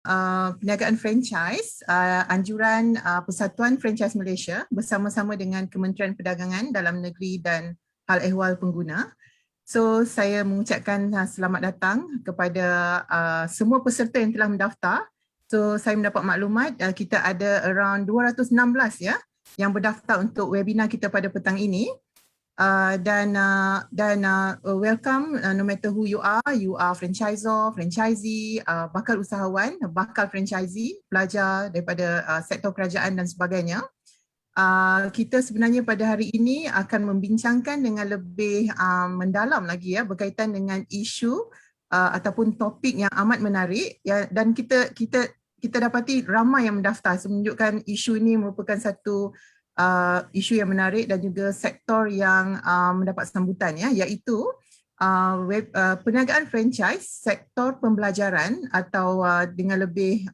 Perniagaan Franchise, anjuran Persatuan Franchise Malaysia bersama-sama dengan Kementerian Perdagangan Dalam Negeri dan Hal Ehwal Pengguna. So saya mengucapkan selamat datang kepada semua peserta yang telah mendaftar. So saya mendapat maklumat kita ada around 216 ya yang berdaftar untuk webinar kita pada petang ini. Dan welcome no matter who you are franchisor, franchisee, bakal usahawan, bakal franchisee, pelajar daripada sektor kerajaan dan sebagainya. Kita sebenarnya pada hari ini akan membincangkan dengan lebih mendalam lagi ya berkaitan dengan isu ataupun topik yang amat menarik ya, dan kita dapati ramai yang mendaftar, menunjukkan isu ini merupakan satu isu yang menarik dan juga sektor yang mendapat sambutan ya, iaitu perniagaan franchise sektor pembelajaran atau dengan lebih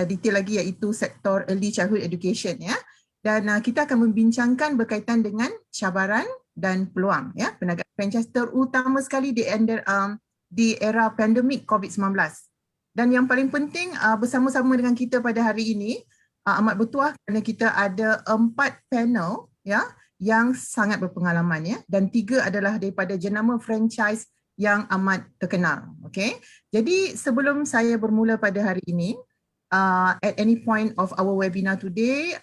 detail lagi iaitu sektor early childhood education ya. Dan kita akan membincangkan berkaitan dengan cabaran dan peluang ya perniagaan franchise terutama sekali di era pandemik Covid-19. Dan yang paling penting bersama-sama dengan kita pada hari ini amat bertuah kerana kita ada 4 panel ya yang sangat berpengalaman ya, dan 3 adalah daripada jenama franchise yang amat terkenal. Okey. Jadi sebelum saya bermula pada hari ini, at any point of our webinar today,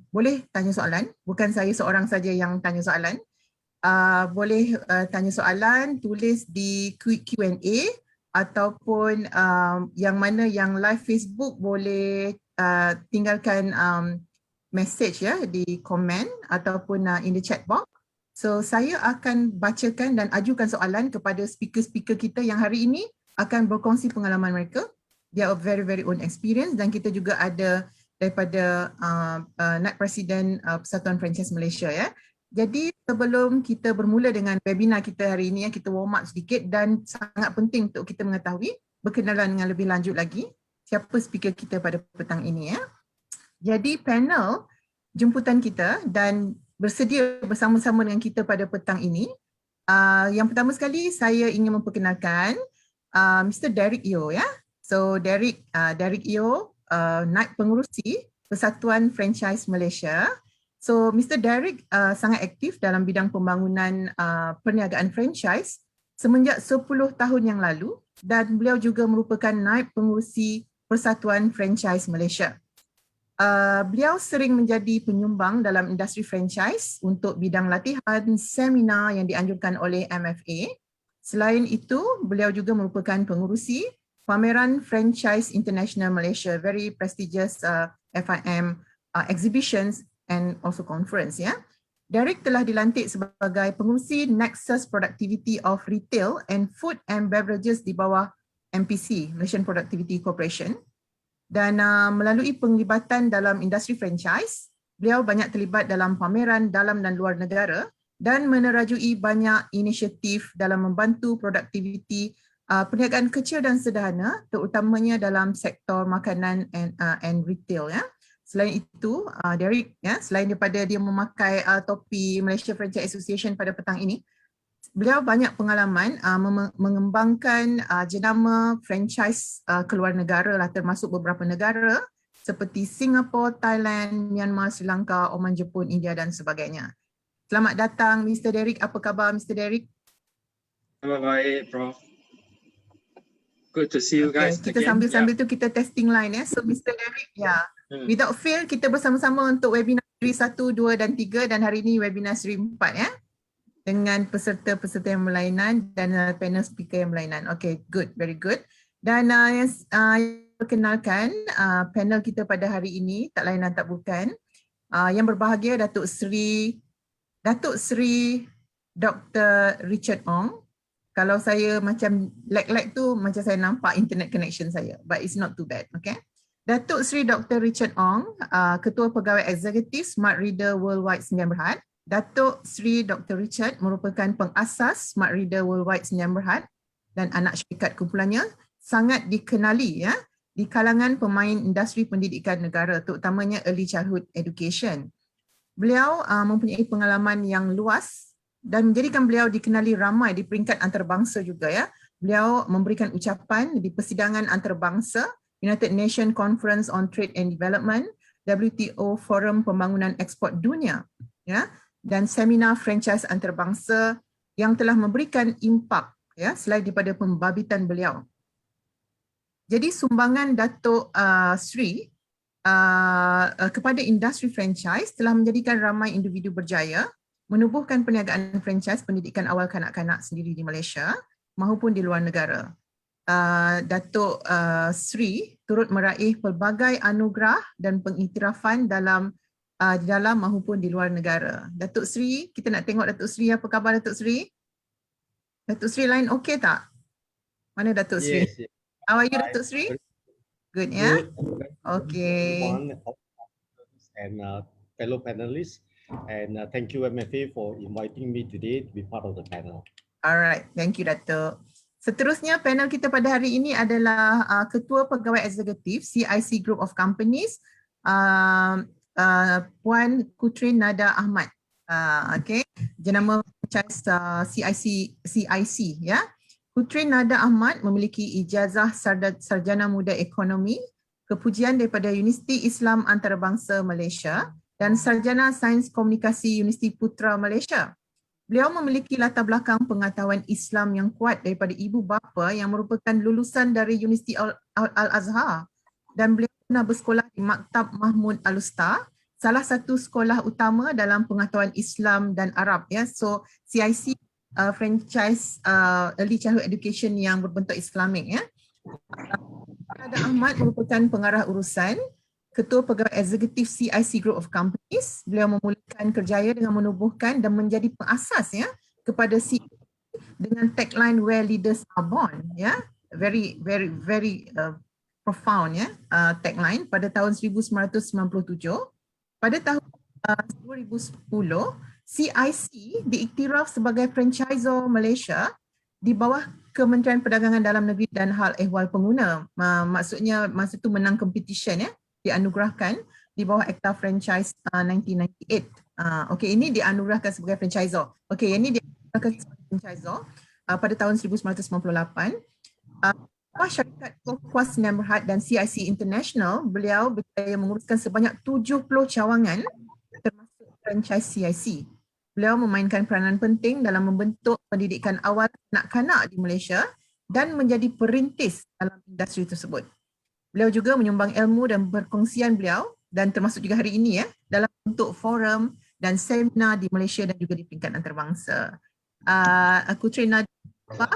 boleh tanya soalan. Bukan saya seorang saja yang tanya soalan. Boleh tanya soalan, tulis di Q&A ataupun yang mana yang live Facebook boleh tinggalkan message ya di komen ataupun in the chat box. So saya akan bacakan dan ajukan soalan kepada speaker-speaker kita yang hari ini akan berkongsi pengalaman mereka. Dia very own experience, dan kita juga ada daripada Naib Presiden Persatuan Franchise Malaysia ya. Jadi sebelum kita bermula dengan webinar kita hari ini, kita warm up sedikit, dan sangat penting untuk kita mengetahui berkenalan dengan lebih lanjut lagi siapa speaker kita pada petang ini ya. Jadi panel jemputan kita dan bersedia bersama-sama dengan kita pada petang ini. Yang pertama sekali saya ingin memperkenalkan Mr. Derek Yeo ya. So Derek Yeo, Naib Pengerusi Persatuan Franchise Malaysia. So Mr. Derek sangat aktif dalam bidang pembangunan perniagaan franchise semenjak 10 tahun yang lalu, dan beliau juga merupakan Naib Pengerusi Persatuan Franchise Malaysia. Beliau sering menjadi penyumbang dalam industri franchise untuk bidang latihan, seminar yang dianjurkan oleh MFA. Selain itu, beliau juga merupakan pengerusi Pameran Franchise International Malaysia, very prestigious FIM exhibitions and also conference ya. Derek telah dilantik sebagai pengerusi Nexus Productivity of Retail and Food and Beverages di bawah MPC, Malaysian Productivity Corporation. Dan melalui penglibatan dalam industri franchise, beliau banyak terlibat dalam pameran dalam dan luar negara dan menerajui banyak inisiatif dalam membantu produktiviti perniagaan kecil dan sederhana, terutamanya dalam sektor makanan and retail ya. Selain itu, Derek ya, selain daripada dia memakai topi Malaysia Franchise Association pada petang ini, beliau banyak pengalaman mengembangkan jenama franchise keluar negara lah, termasuk beberapa negara seperti Singapura, Thailand, Myanmar, Sri Lanka, Oman, Jepun, India dan sebagainya. Selamat datang Mr. Derek. Apa khabar Mr. Derek? Khabar baik, Prof. Good to see you guys. Kita sambil-sambil tu kita testing line ya. So Mr. Derek ya. Without fail kita bersama-sama untuk webinar seri 1, 2 dan 3, dan hari ini webinar seri 4 ya. Dengan peserta-peserta yang berlainan dan panel speaker yang berlainan. Okay, good, very good. Dan yang perkenalkan panel kita pada hari ini tak lain dan tak bukan yang berbahagia Datuk Sri Dr. Richard Ong. Kalau saya macam lag tu macam saya nampak internet connection saya, but it's not too bad, okay. Datuk Sri Dr. Richard Ong, Ketua Pegawai Eksekutif Smart Reader Worldwide Sdn Bhd. Datuk Sri Dr. Richard merupakan pengasas Smart Reader Worldwide Sdn Bhd dan anak syarikat kumpulannya, sangat dikenali ya di kalangan pemain industri pendidikan negara, terutamanya early childhood education. Beliau mempunyai pengalaman yang luas dan menjadikan beliau dikenali ramai di peringkat antarabangsa juga ya. Beliau memberikan ucapan di persidangan antarabangsa United Nations Conference on Trade and Development, WTO Forum Pembangunan Ekspor Dunia, ya, dan seminar franchise antarabangsa yang telah memberikan impak, ya, selain daripada pembabitan beliau. Jadi sumbangan Datuk Sri kepada industri franchise telah menjadikan ramai individu berjaya menubuhkan perniagaan franchise pendidikan awal kanak-kanak sendiri di Malaysia maupun di luar negara. Datuk Sri turut meraih pelbagai anugerah dan pengiktirafan di dalam maupun di luar negara. Datuk Sri, kita nak tengok Datuk Sri, apa khabar Datuk Sri? Datuk Sri line okey tak? Mana Datuk Sri? Yes. How are you Datuk Sri? Good, ya? Okay. And fellow panelists, and thank you MFA for inviting me today to be part of the panel. Alright, thank you Datuk. Seterusnya panel kita pada hari ini adalah Ketua Pegawai Eksekutif CIC Group of Companies, Puan Qutren Ahmad. Okay, jenama CIC, ya. Qutren Ahmad memiliki ijazah sarjana muda ekonomi, kepujian daripada Universiti Islam Antarabangsa Malaysia dan sarjana sains komunikasi Universiti Putra Malaysia. Beliau memiliki latar belakang pengetahuan Islam yang kuat daripada ibu bapa yang merupakan lulusan dari Universiti Al-Azhar, dan beliau pernah bersekolah di Maktab Mahmud Al-Usta, salah satu sekolah utama dalam pengetahuan Islam dan Arab, ya. So CIC franchise early childhood education yang berbentuk Islamik, ya. Ahmad merupakan pengarah urusan, Ketua Pegawai Eksekutif CIC Group of Companies. Beliau memulakan kerjaya dengan menubuhkan dan menjadi pengasas, ya, kepada CIC dengan tagline Where Leaders Are Born, ya. Very profound, ya, tagline pada tahun 1997. Pada tahun 2010, CIC diiktiraf sebagai franchisor Malaysia di bawah Kementerian Perdagangan Dalam Negeri dan Hal Ehwal Pengguna. Maksudnya masa itu menang competition, ya, dianugerahkan di bawah Akta Franchise 1998. Okey, ini dianugerahkan sebagai franchisor. Okey, ini dianugerahkan sebagai franchisor pada tahun 1998. Syarikat Kuas Berhad dan CIC International, beliau berjaya menguruskan sebanyak 70 cawangan termasuk franchise CIC. Beliau memainkan peranan penting dalam membentuk pendidikan awal kanak-kanak di Malaysia dan menjadi perintis dalam industri tersebut. Beliau juga menyumbang ilmu dan perkongsian beliau, dan termasuk juga hari ini, ya, dalam bentuk forum dan seminar di Malaysia dan juga di peringkat antarabangsa. Qutren apa?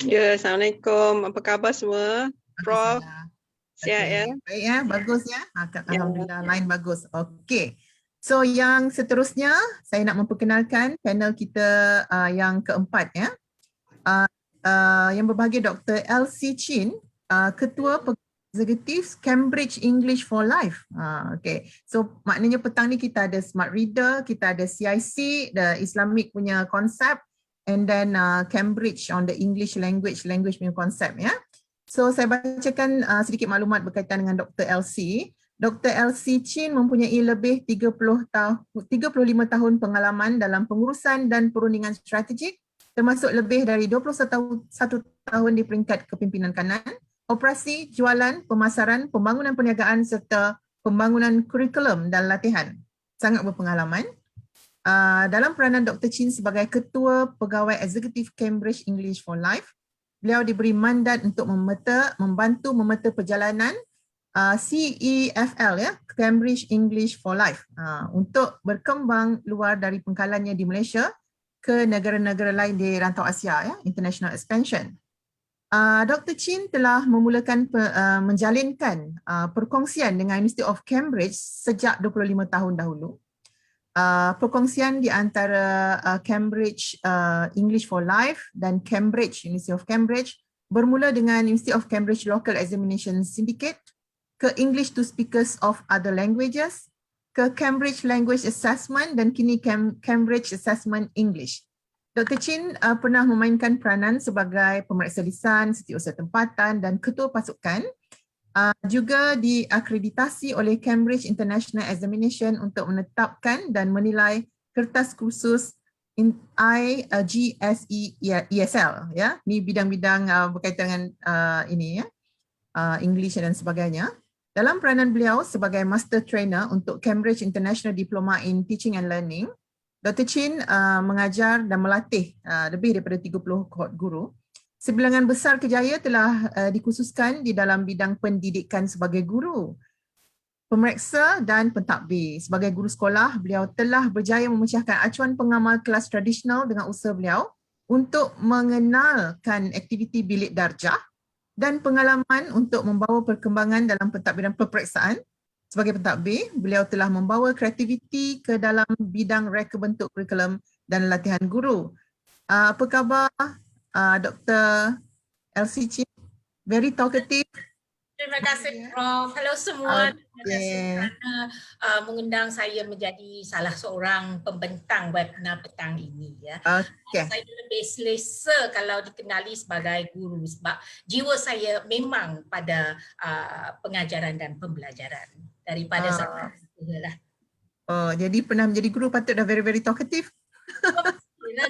Ya, Assalamualaikum. Apa khabar semua? Prof, sihat, ya? Baik, ya, bagus, ya. Alhamdulillah, line bagus. Okey. So yang seterusnya saya nak memperkenalkan panel kita yang keempat, ya. Yang berbahagia Dr. Elsie Chin, Ketua Eksekutif Cambridge English for Life. Okay. So maknanya petang ni kita ada smart reader, kita ada CIC, the Islamic punya konsep, and then Cambridge on the English language punya konsep, ya. So saya bacakan sedikit maklumat berkaitan dengan Dr. Elsie. Dr. Elsie Chin mempunyai lebih 35 tahun pengalaman dalam pengurusan dan perundingan strategik, termasuk lebih dari 21 tahun di peringkat kepimpinan kanan, operasi, jualan, pemasaran, pembangunan perniagaan serta pembangunan kurikulum dan latihan. Sangat berpengalaman. Dalam peranan Dr. Chin sebagai Ketua Pegawai Eksekutif Cambridge English for Life, beliau diberi mandat untuk membantu memeta perjalanan CEFL, ya, Cambridge English for Life, untuk berkembang luar dari pengkalannya di Malaysia ke negara-negara lain di rantau Asia, ya, international expansion. Dr. Chin telah memulakan menjalinkan perkongsian dengan University of Cambridge sejak 25 tahun dahulu. Perkongsian di antara Cambridge English for Life dan Cambridge, University of Cambridge, bermula dengan University of Cambridge Local Examination Syndicate, ke English to Speakers of Other Languages, ke Cambridge Language Assessment, dan kini Cambridge Assessment English. Dr. Chin pernah memainkan peranan sebagai pemeriksa lisan, setiausaha tempatan dan ketua pasukan. Juga diakreditasi oleh Cambridge International Examination untuk menetapkan dan menilai kertas kursus IGSE ESL, ya. Ini bidang-bidang berkaitan dengan ini, ya. English dan sebagainya. Dalam peranan beliau sebagai Master Trainer untuk Cambridge International Diploma in Teaching and Learning, Dr. Chin mengajar dan melatih lebih daripada 30 kohort guru. Sebilangan besar kejayaan telah dikhususkan di dalam bidang pendidikan sebagai guru, pemeriksa dan pentadbir. Sebagai guru sekolah, beliau telah berjaya memecahkan acuan pengamal kelas tradisional dengan usaha beliau untuk mengenalkan aktiviti bilik darjah dan pengalaman untuk membawa perkembangan dalam pentadbiran peperiksaan. Sebagai pentadbir, beliau telah membawa kreativiti ke dalam bidang reka bentuk kurikulum dan latihan guru. Apa khabar Dr. Elsie Chin? Very talkative. Terima kasih Prof. Hello semua. Terima kasih Okay. kerana mengundang saya menjadi salah seorang pembentang webinar petang ini ya. Okay. Saya lebih selesa kalau dikenali sebagai guru sebab jiwa saya memang pada pengajaran dan pembelajaran daripada saya lah. Oh, jadi pernah menjadi guru patut dah very very talkative.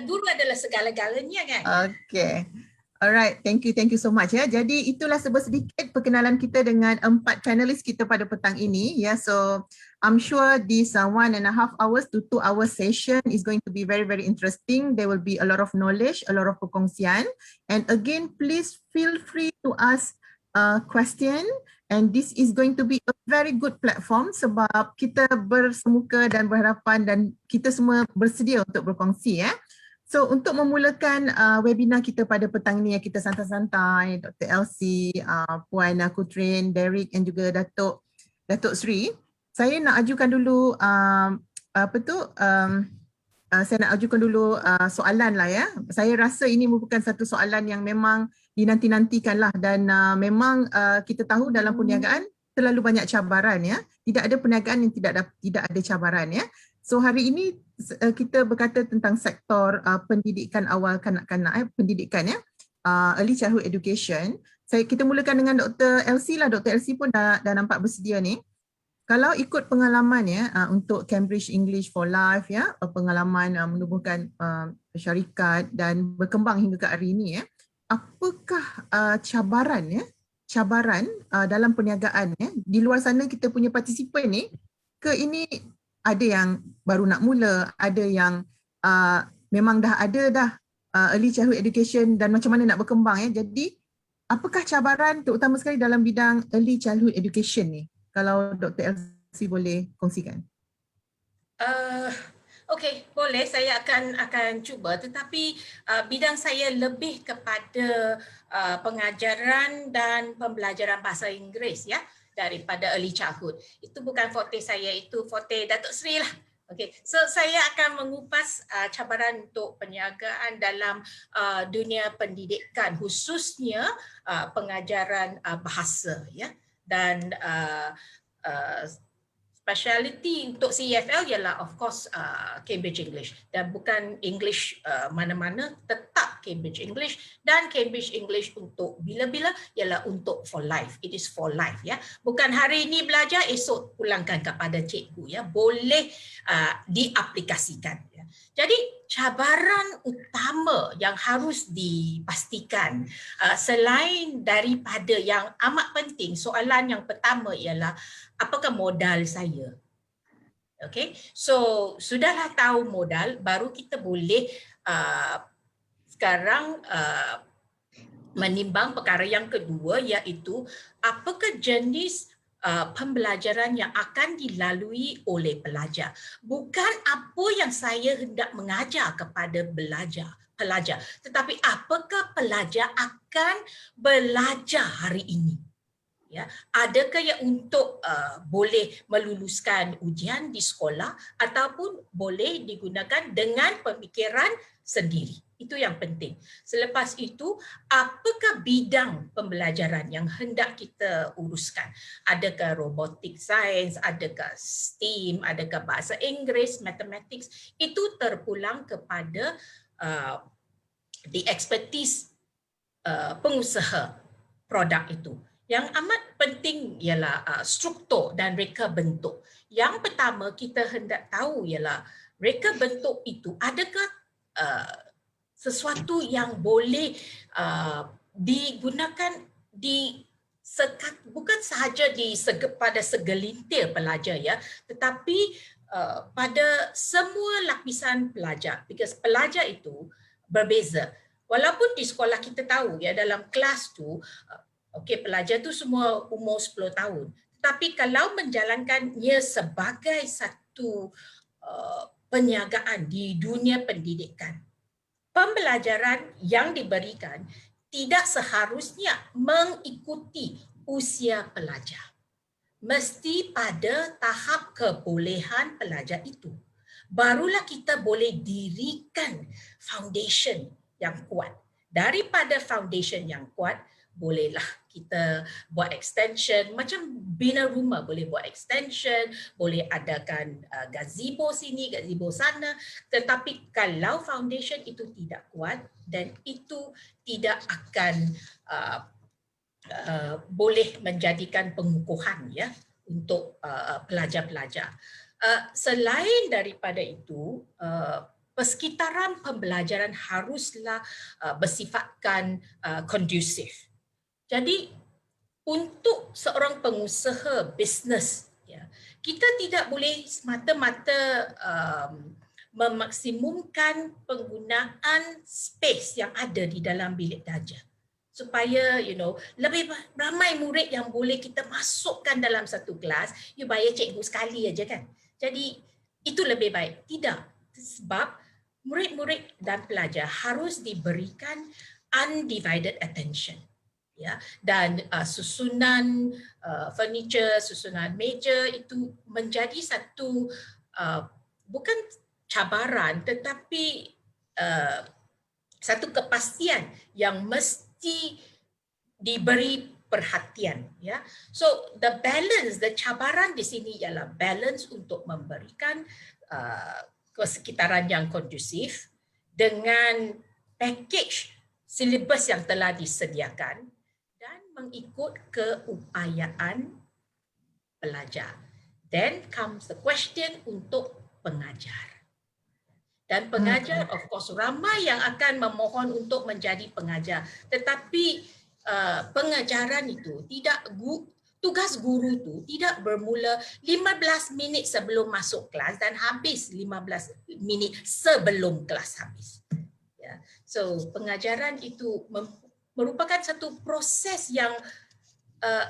Guru adalah segala-galanya kan. Okay. Alright, thank you so much ya. Jadi itulah sedikit perkenalan kita dengan 4 panelis kita pada petang ini ya. So I'm sure this 1.5 hours to 2 hours session is going to be very very interesting. There will be a lot of knowledge, a lot of perkongsian, and again please feel free to ask question, and this is going to be a very good platform sebab kita bersemuka dan berhadapan dan kita semua bersedia untuk berkongsi ya. So untuk memulakan webinar kita pada petang ini, kita santai-santai, Dr. Elsie, Puan, Qutren, Derek dan juga Datuk Siri, saya nak ajukan dulu saya nak ajukan dulu soalan lah ya. Saya rasa ini merupakan satu soalan yang memang dinanti-nantikan lah, dan memang kita tahu dalam perniagaan terlalu banyak cabaran ya. Tidak ada perniagaan yang tidak ada cabaran ya. So hari ini kita berkata tentang sektor pendidikan awal kanak-kanak, pendidikan ya, early childhood education. Kita mulakan dengan Dr. Elsie lah. Dr. Elsie pun dah nampak bersedia ni. Kalau ikut pengalaman ya untuk Cambridge English for Life ya, pengalaman menubuhkan syarikat dan berkembang hingga ke hari ini ya, apakah cabaran dalam perniagaan ya? Di luar sana kita punya partisipan ni, ke ini ada yang baru nak mula, ada yang memang dah ada early childhood education dan macam mana nak berkembang ya. Jadi apakah cabaran terutama sekali dalam bidang early childhood education ni? Kalau Dr. Elsie boleh kongsikan. Okey, boleh, saya akan cuba, tetapi bidang saya lebih kepada pengajaran dan pembelajaran bahasa Inggeris ya, daripada early childhood. Itu bukan forte saya, itu forte Datuk Seri lah. Okey, so saya akan mengupas cabaran untuk perniagaan dalam dunia pendidikan, khususnya pengajaran bahasa ya, dan speciality untuk CEFL ialah of course Cambridge English, dan bukan English mana-mana, tetap Cambridge English, dan Cambridge English untuk bila-bila ialah untuk for life. It is for life ya. Bukan hari ini belajar, esok pulangkan kepada cikgu ya. Boleh diaplikasikan ya. Jadi cabaran utama yang harus dipastikan selain daripada yang amat penting, soalan yang pertama ialah apakah modal saya? Okay, so sudahlah tahu modal, baru kita boleh sekarang menimbang perkara yang kedua, iaitu apakah jenis pembelajaran yang akan dilalui oleh pelajar. Bukan apa yang saya hendak mengajar kepada pelajar, tetapi apakah pelajar akan belajar hari ini. Ya, adakah yang untuk boleh meluluskan ujian di sekolah ataupun boleh digunakan dengan pemikiran sendiri. Itu yang penting. Selepas itu, apakah bidang pembelajaran yang hendak kita uruskan? Adakah robotik sains, adakah STEAM, adakah bahasa Inggeris, matematik? Itu terpulang kepada the expertise pengusaha produk itu. Yang amat penting ialah struktur dan reka bentuk. Yang pertama kita hendak tahu ialah reka bentuk itu adakah sesuatu yang boleh digunakan di bukan sahaja pada segelintir pelajar ya, tetapi pada semua lapisan pelajar, because pelajar itu berbeza. Walaupun di sekolah kita tahu ya, dalam kelas tu okey, pelajar tu semua umur 10 tahun, tetapi kalau menjalankannya sebagai satu perniagaan di dunia pendidikan, pembelajaran yang diberikan tidak seharusnya mengikuti usia pelajar. Mesti pada tahap kebolehan pelajar itu. Barulah kita boleh dirikan foundation yang kuat. Daripada foundation yang kuat, bolehlah kita buat extension, macam bina rumah boleh buat extension, boleh adakan gazebo sini, gazebo sana. Tetapi kalau foundation itu tidak kuat, dan itu tidak akan boleh menjadikan pengukuhan ya untuk pelajar-pelajar. Selain daripada itu, persekitaran pembelajaran haruslah bersifatkan kondusif. Jadi untuk seorang pengusaha bisnes, ya, kita tidak boleh semata-mata memaksimumkan penggunaan space yang ada di dalam bilik darjah, supaya lebih ramai murid yang boleh kita masukkan dalam satu kelas. You bayar cikgu sekali aja kan. Jadi itu lebih baik. Tidak. Sebab murid-murid dan pelajar harus diberikan undivided attention. Ya, dan susunan furniture, susunan meja itu menjadi satu bukan cabaran, tetapi satu kepastian yang mesti diberi perhatian. Ya, so the balance, the cabaran di sini ialah balance untuk memberikan kesekitaran yang kondusif dengan package silibus yang telah disediakan dan mengikut keupayaan pelajar. Then comes the question untuk pengajar. Dan pengajar, of course, ramai yang akan memohon untuk menjadi pengajar. Tetapi pengajaran itu tugas guru itu tidak bermula 15 minit sebelum masuk kelas dan habis 15 minit sebelum kelas habis. Ya. So pengajaran itu merupakan satu proses yang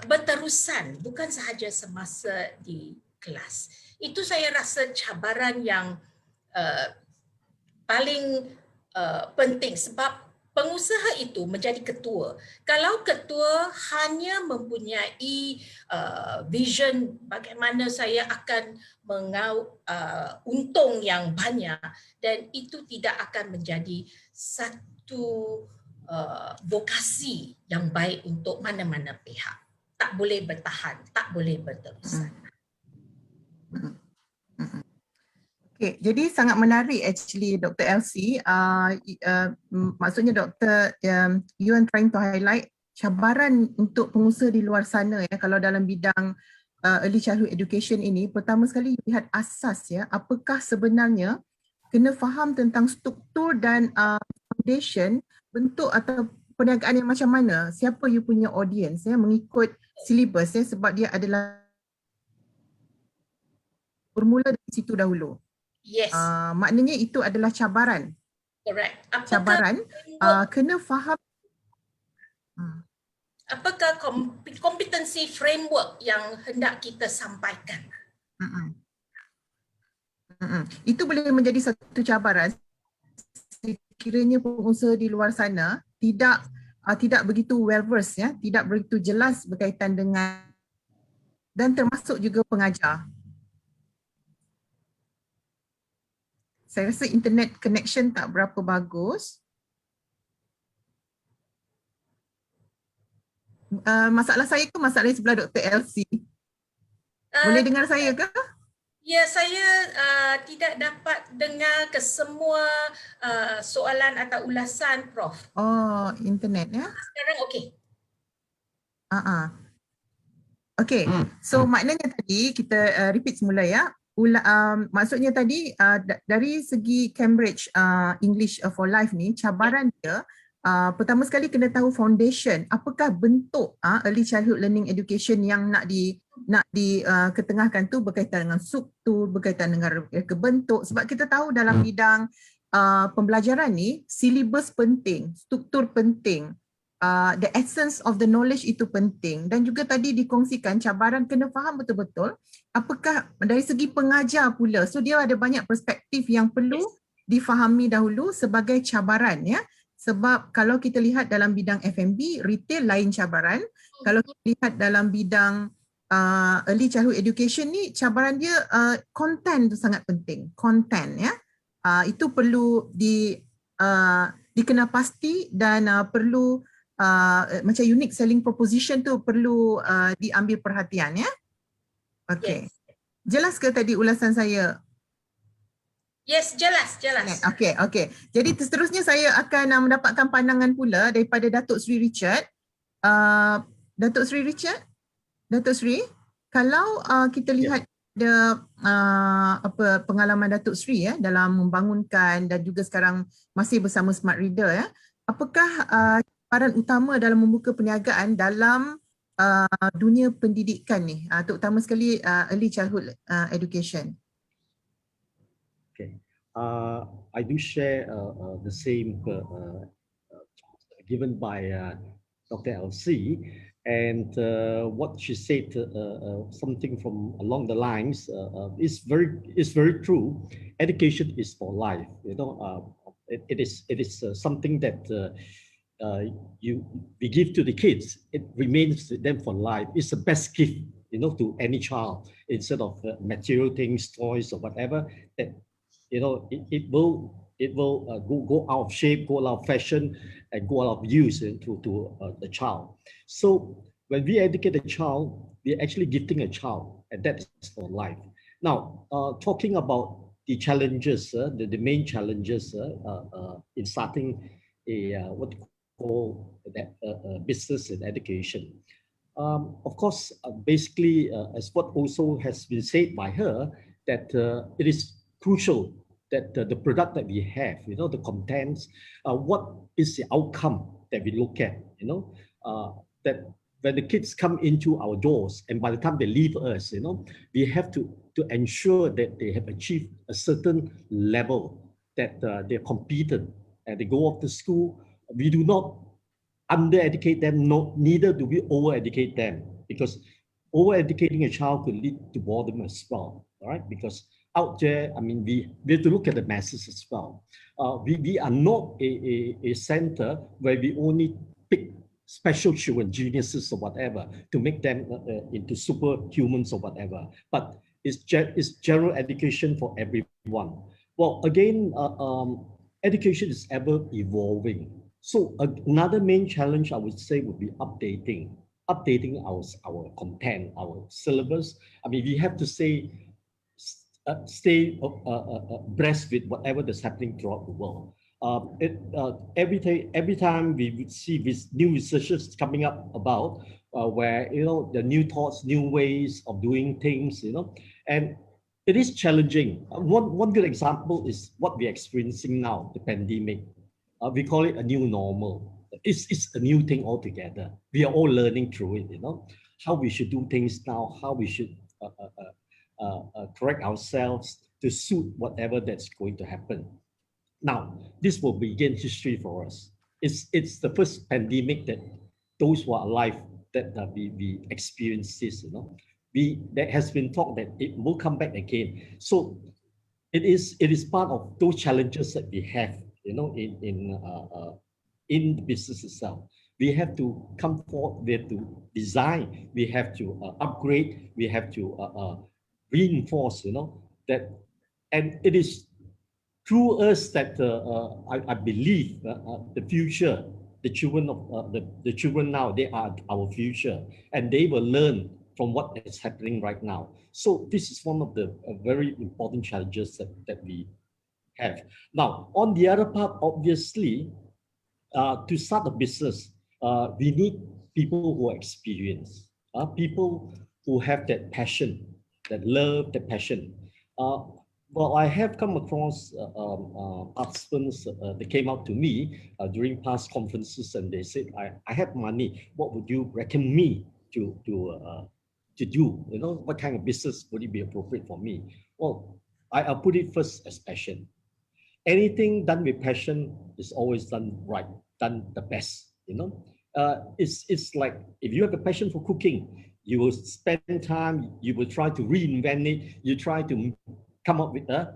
berterusan, bukan sahaja semasa di kelas. Itu saya rasa cabaran yang paling penting, sebab pengusaha itu menjadi ketua. Kalau ketua hanya mempunyai vision bagaimana saya akan untung yang banyak, dan itu tidak akan menjadi satu vokasi yang baik untuk mana-mana pihak. Tak boleh bertahan, tak boleh berterusan. Okay, jadi sangat menarik actually Dr. Elsie. Maksudnya Dr. You are trying to highlight cabaran untuk pengusaha di luar sana ya, kalau dalam bidang early childhood education ini. Pertama sekali lihat asas ya, apakah sebenarnya, kena faham tentang struktur dan foundation, bentuk atau perniagaan yang macam mana, siapa you punya audience ya, mengikut silibus ya, sebab dia adalah bermula dari situ dahulu. Yes. Maknanya itu adalah cabaran. Correct. Cabaran, kena faham. Apakah kompetensi framework yang hendak kita sampaikan? Itu boleh menjadi satu cabaran sekiranya pengusaha di luar sana tidak begitu well versed ya, tidak begitu jelas berkaitan dengan, dan termasuk juga pengajar. Saya rasa internet connection tak berapa bagus. Masalah saya ke masalah sebelah Dr. Elsie? Boleh dengar saya ke? Ya, saya tidak dapat dengar ke semua soalan atau ulasan, Prof. Oh, internet ya? Sekarang okey. Okey, so maknanya tadi kita repeat semula ya. Maksudnya tadi dari segi Cambridge English for Life ni, cabaran dia pertama sekali kena tahu foundation, apakah bentuk early childhood learning education yang nak ketengahkan tu, berkaitan dengan struktur, berkaitan dengan bentuk. Sebab kita tahu dalam bidang pembelajaran ni, silibus penting, struktur penting, the essence of the knowledge itu penting. Dan juga tadi dikongsikan cabaran kena faham betul-betul apakah dari segi pengajar pula. So dia ada banyak perspektif yang perlu difahami dahulu sebagai cabaran, ya. Sebab kalau kita lihat dalam bidang F&B, retail lain cabaran. Kalau kita lihat dalam bidang early childhood education ni, cabaran dia content tu sangat penting. Content, ya. Itu perlu dikenal-pasti dan perlu macam unique selling proposition tu perlu diambil perhatian, ya. Okey. Jelas ke tadi ulasan saya? Yes, jelas. Okey. Jadi seterusnya saya akan mendapatkan pandangan pula daripada Datuk Sri Richard. Datuk Sri, kalau kita lihat pengalaman Datuk Sri dalam membangunkan dan juga sekarang masih bersama Smart Reader, apakah cabaran utama dalam membuka perniagaan dalam dunia pendidikan ni, terutama sekali early childhood education? Okay, I do share the same given by Dr. LC, and what she said, something from along the lines, is very true. Education is for life. You know, it is something that we give to the kids. It remains to them for life. It's the best gift, you know, to any child, instead of material things, toys or whatever. That, you know, it will go out of shape, go out of fashion, and go out of use to the child. So when we educate a child, we're actually gifting a child, and that is for life. Now, talking about the challenges, the main challenges in starting a what you call that business in education. Of course, basically, as what also has been said by her, that it is crucial that the product that we have, you know, the contents, what is the outcome that we look at, you know, that when the kids come into our doors and by the time they leave us, you know, we have to ensure that they have achieved a certain level, that they're competent and they go off to school. We do not under-educate them, neither do we over-educate them, because over-educating a child could lead to boredom as well, all right? Because out there, I mean, we have to look at the masses as well. We are not a center where we only pick special children, geniuses or whatever, to make them into superhumans or whatever, but it's general education for everyone. Well, again, education is ever evolving. So another main challenge I would say would be updating our content, our syllabus. I mean, we have to stay abreast with whatever that's happening throughout the world. Every time we would see these new researches coming up about where, you know, the new thoughts, new ways of doing things, you know, and it is challenging. One good example is what we're experiencing now, the pandemic. We call it a new normal. It's a new thing altogether. We are all learning through it, you know, how we should do things now, how we should correct ourselves to suit whatever that's going to happen. Now, this will begin history for us. It's the first pandemic that those who are alive that we experience this, you know. There has been talk that it will come back again. So it is part of those challenges that we have, you know, in the business itself. We have to come forward, we have to design, we have to upgrade, we have to reinforce, you know, that, and it is through us that I believe the future, the children of the children now, they are our future, and they will learn from what is happening right now. So this is one of the very important challenges that we have. Now, on the other part, obviously, to start a business, we need people who are experienced, people who have that passion, that love, that passion. Well, I have come across participants that came out to me during past conferences, and they said, I have money. What would you recommend me to do? You know, what kind of business would it be appropriate for me? Well, I'll put it first as passion. Anything done with passion is always done right, done the best. You know, it's like if you have a passion for cooking, you will spend time, you will try to reinvent it, you try to come up with a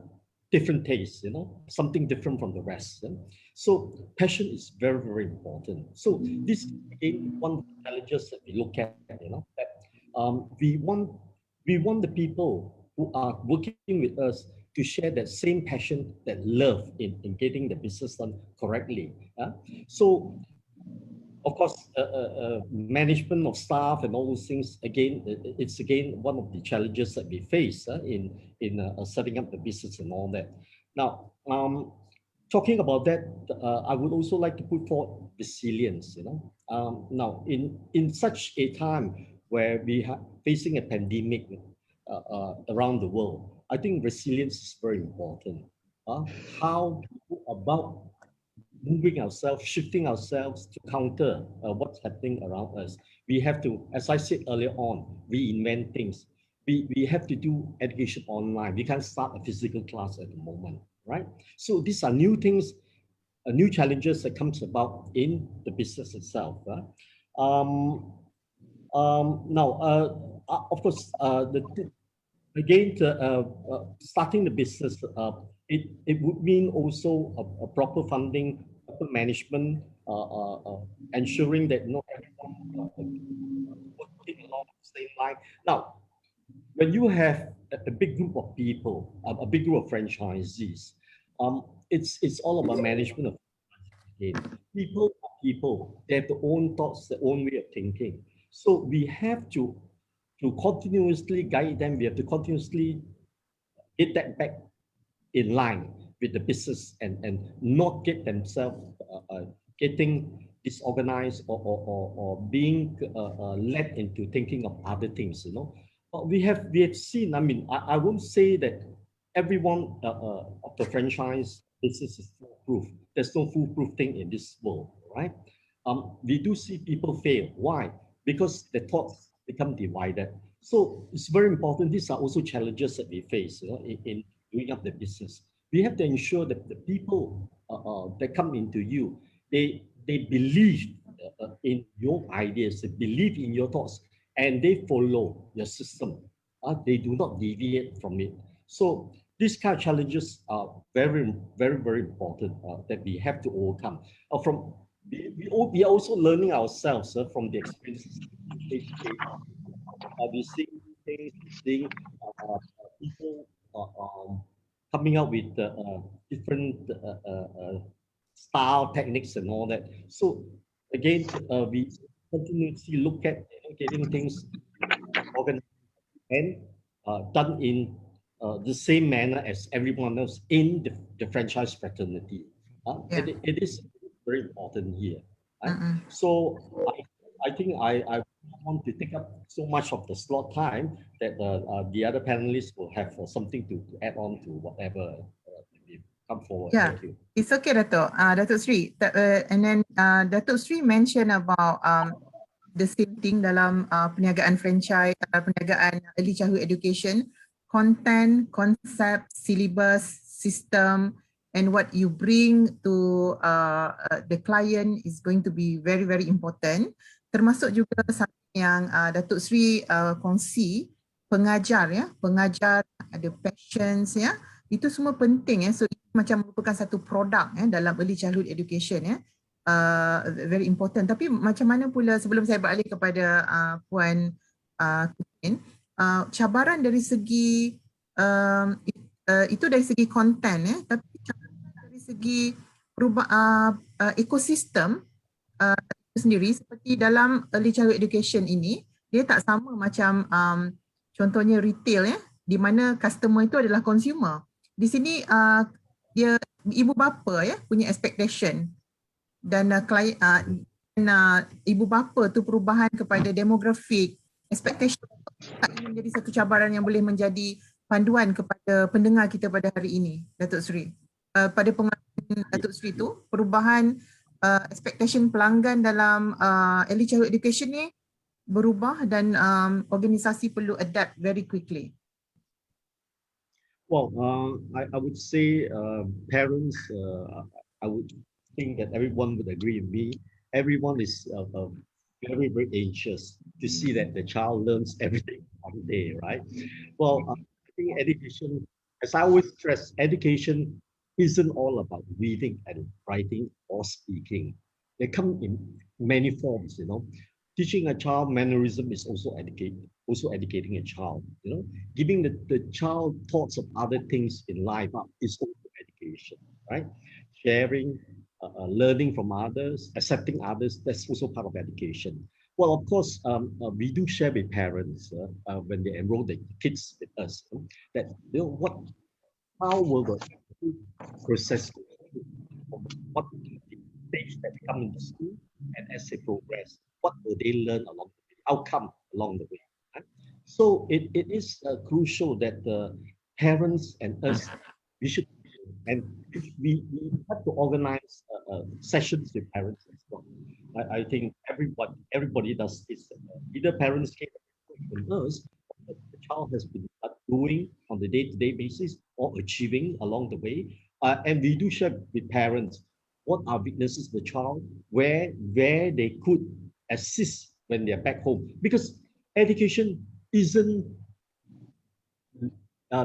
different taste, you know, something different from the rest. So passion is very, very important. So this is again one of the challenges that we look at, you know, that we want the people who are working with us to share that same passion, that love in getting the business done correctly. So of course, management of staff and all those things, again, it's again one of the challenges that we face in setting up the business and all that. Now, talking about that, I would also like to put forward resilience. You know, now in such a time where we are facing a pandemic around the world, I think resilience is very important. How to go about moving ourselves, shifting ourselves to counter what's happening around us. We have to, as I said earlier on, reinvent things. We have to do education online. We can't start a physical class at the moment, right? So these are new things, new challenges that comes about in the business itself. Now, of course, starting the business, it would mean also a proper funding, proper management, ensuring that not everyone working along the same line. Now, when you have a big group of people, a big group of franchisees, it's all about management of people. They have their own thoughts, their own way of thinking. So we have to continuously guide them. We have to continuously get that back in line with the business and not get themselves getting disorganized or being led into thinking of other things. You know, but we have seen. I mean, I won't say that everyone of the franchise business is foolproof. There's no foolproof thing in this world, right? We do see people fail. Why? Because the thoughts become divided. So it's very important. These are also challenges that we face, you know, in doing up the business. We have to ensure that the people that come into you, they believe in your ideas, they believe in your thoughts, and they follow your system. They do not deviate from it. So these kind of challenges are very, very, very important that we have to overcome. We are also learning ourselves from the experiences. We see things, seeing people coming up with different style, techniques, and all that. So again, we continuously look at getting things organized and done in the same manner as everyone else in the franchise fraternity. It is very important here. Right? So I think I want to take up so much of the slot time that the other panelists will have something to add on to whatever we come forward. Yeah, Thank you. It's okay, Dato'. Dato' Sri. And then Dato' Sri mentioned about the same thing dalam perniagaan franchise, perniagaan early childhood education, content, concept, syllabus, system, and what you bring to the client is going to be very, very important. Termasuk juga yang Datuk Sri kongsi, pengajar ada passions ya, itu semua penting ya. So itu macam merupakan satu produk ya dalam early childhood education ya. Very important. Tapi macam mana pula, sebelum saya beralih kepada Puan Qutren, cabaran dari segi itu dari segi konten ya, tapi dari segi ekosistem sendiri, seperti dalam early childhood education ini, dia tak sama macam contohnya retail ya, di mana customer itu adalah consumer. Di sini dia ibu bapa ya punya expectation, dan ibu bapa tu perubahan kepada demografik expectation tak menjadi satu cabaran yang boleh menjadi panduan kepada pendengar kita pada hari ini, Datuk Seri? Pada pengalaman Datuk Seri tu, perubahan expectation pelanggan dalam early childhood education ni berubah dan organisasi perlu adapt very quickly. Well, I would say parents, I would think that everyone would agree with me. Everyone is very, very anxious to see that the child learns everything one day, right? Well, I think education, as I always stress, education isn't all about reading and writing or speaking. They come in many forms, you know. Teaching a child mannerism is also educating a child, you know. Giving the child thoughts of other things in life is also education, right? Sharing, learning from others, accepting others, that's also part of education. Well, of course, we do share with parents when they enroll the kids with us that, you know, how will the process, what stage that they come into school, and as they progress, what will they learn along the way, outcome along the way. Right? So it is crucial that the parents and us, we should, and we have to organize sessions with parents as well. I think everybody does this. Either parents came from us, what the child has been doing on the day-to-day basis or achieving along the way. And we do share with parents what are weaknesses of the child, where they could assist when they're back home. Because education isn't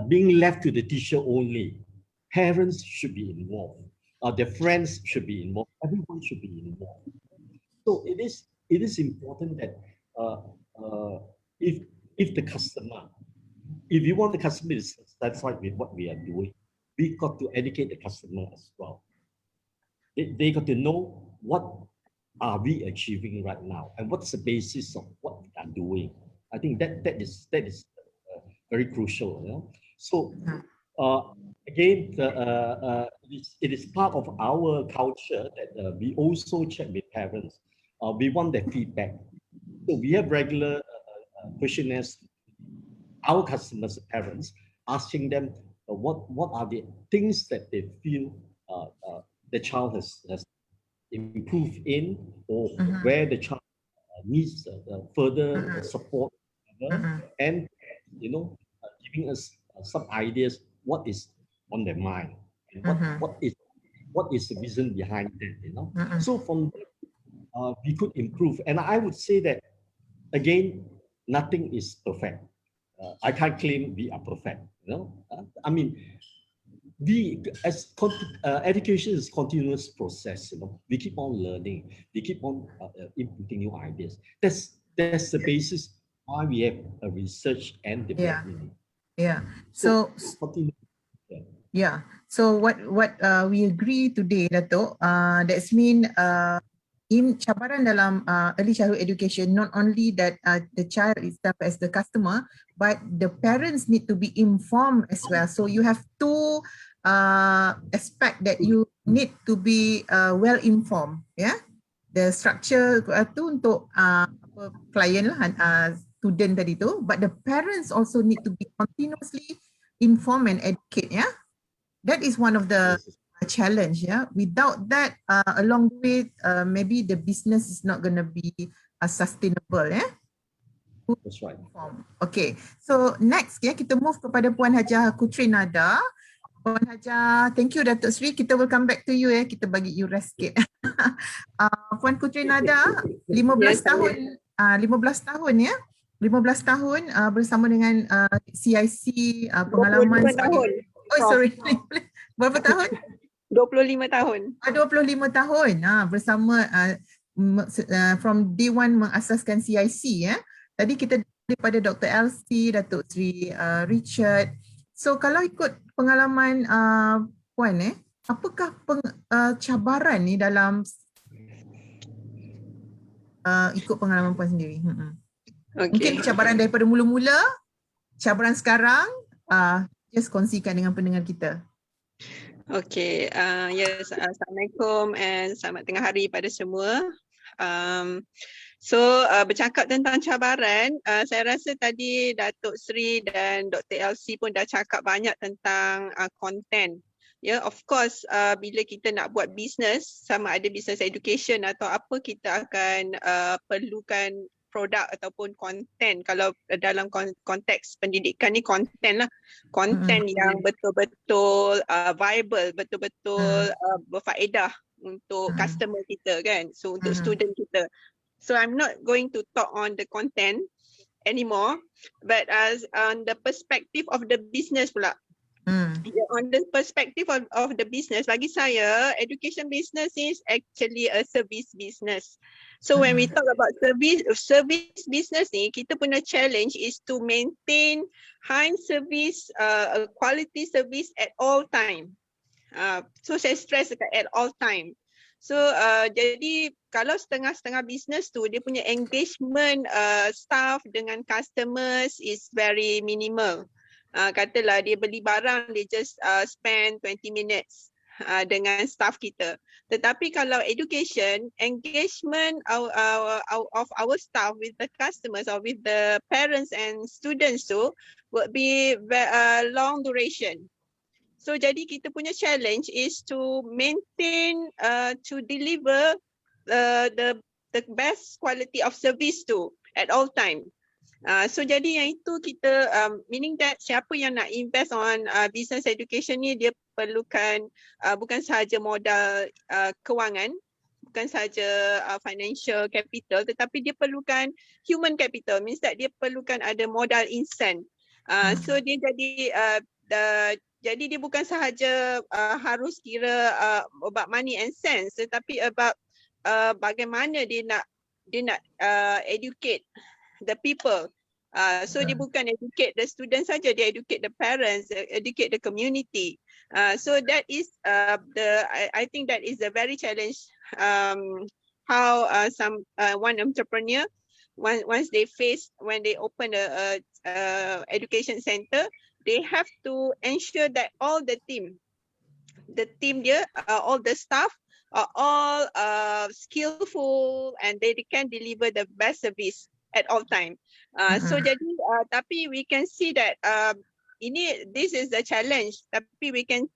being left to the teacher only. Parents should be involved. Their friends should be involved. Everyone should be involved. So it is important that if the customer, if you want the customer to be satisfied with what we are doing, we got to educate the customer as well. They got to know what are we achieving right now and what's the basis of what we are doing. I think that is very crucial. You know? So again, it is part of our culture that we also check with parents. We want their feedback. So we have regular questionnaires, our customers, parents, asking them what are the things that they feel the child has improved in, or where the child needs further support, and you know, giving us some ideas what is on their mind and what is the reason behind that, you know. So from there, we could improve, and I would say that again, nothing is perfect. I can't claim we are perfect, you know. I mean, education is a continuous process, you know. We keep on learning, we keep on inputting new ideas. That's the basis why we have a research and development. Yeah. So yeah. So what we agree today, Dato', that's mean in cabaran dalam early childhood education, not only that the child itself as the customer, but the parents need to be informed as well. So you have two aspect that you need to be well informed. Yeah, the structure tu untuk client lah, student tadi tu, but the parents also need to be continuously informed and educate. Yeah, that is one of the challenge. Yeah, without that, along the way, maybe the business is not going to be sustainable. Yeah. That's right. Okay, so next kita move kepada Puan Hajah Qutren ada. Puan Hajah, thank you Datuk Seri. Kita will come back to you ya. Kita bagi you rest sikit. Puan Qutren ada 15 tahun. 15 tahun ya. 15 tahun bersama dengan CIC, pengalaman sebagai... Oh sorry. Berapa tahun? 25 tahun. 25 tahun bersama from day one mengasaskan CIC ya. Tadi kita daripada Dr. Elsie, Datuk Seri Richard. So kalau ikut pengalaman Puan apakah cabaran ni dalam ikut pengalaman Puan sendiri? Mungkin cabaran daripada mula-mula, cabaran sekarang, just kongsikan dengan pendengar kita. Okay, yes, Assalamualaikum and selamat tengah hari pada semua. Bercakap tentang cabaran, saya rasa tadi Datuk Sri dan Dr. LC pun dah cakap banyak tentang content. Ya, of course, bila kita nak buat bisnes, sama ada business education atau apa, kita akan perlukan produk ataupun konten. Kalau dalam konteks pendidikan ni, konten lah. Konten yang betul-betul viable, betul-betul berfaedah untuk customer kita kan. So untuk student kita. So I'm not going to talk on the content anymore, but as on the perspective of the business pula. On the perspective of the business, bagi saya, education business is actually a service business. So when we talk about service business ni, kita punya challenge is to maintain high service, quality service at all time. So saya stress dekat at all time. So jadi kalau setengah-setengah business tu, dia punya engagement staff dengan customers is very minimal. Katalah dia beli barang, dia just spend 20 minutes dengan staff kita. Tetapi kalau education, engagement of our staff with the customers or with the parents and students tu would be long duration. So jadi kita punya challenge is to maintain, to deliver the best quality of service tu at all time. So jadi yang itu kita, meaning that siapa yang nak invest on business education ni, dia perlukan bukan sahaja modal kewangan, bukan sahaja financial capital, tetapi dia perlukan human capital, means that dia perlukan ada modal insan. So dia jadi dia bukan sahaja harus kira about money and sense, tetapi about bagaimana dia nak educate the people. So dia bukan educate the students saja, dia educate the parents, educate the community. So that is I think that is a very challenge. How one entrepreneur, when they open a education center, they have to ensure that all the team dia, all the staff are all skillful and they can deliver the best service at all time. So jadi tapi we can see that this is the challenge, tapi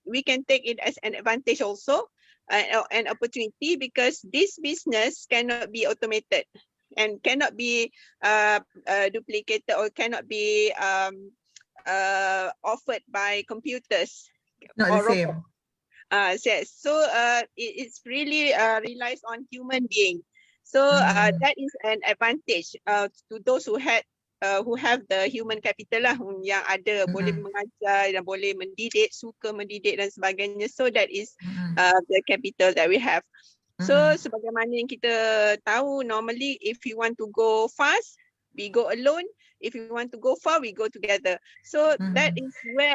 we can take it as an advantage also, an opportunity, because this business cannot be automated and cannot be duplicated or cannot be offered by computers. Not the same. Yes. So it's really relies on human being. So that is an advantage to those who have the human capital lah, yang ada boleh mengajar dan boleh mendidik, suka mendidik dan sebagainya. So that is the capital that we have. So sebagaimana yang kita tahu, normally if you want to go fast, we go alone. If you want to go far, we go together. So that is where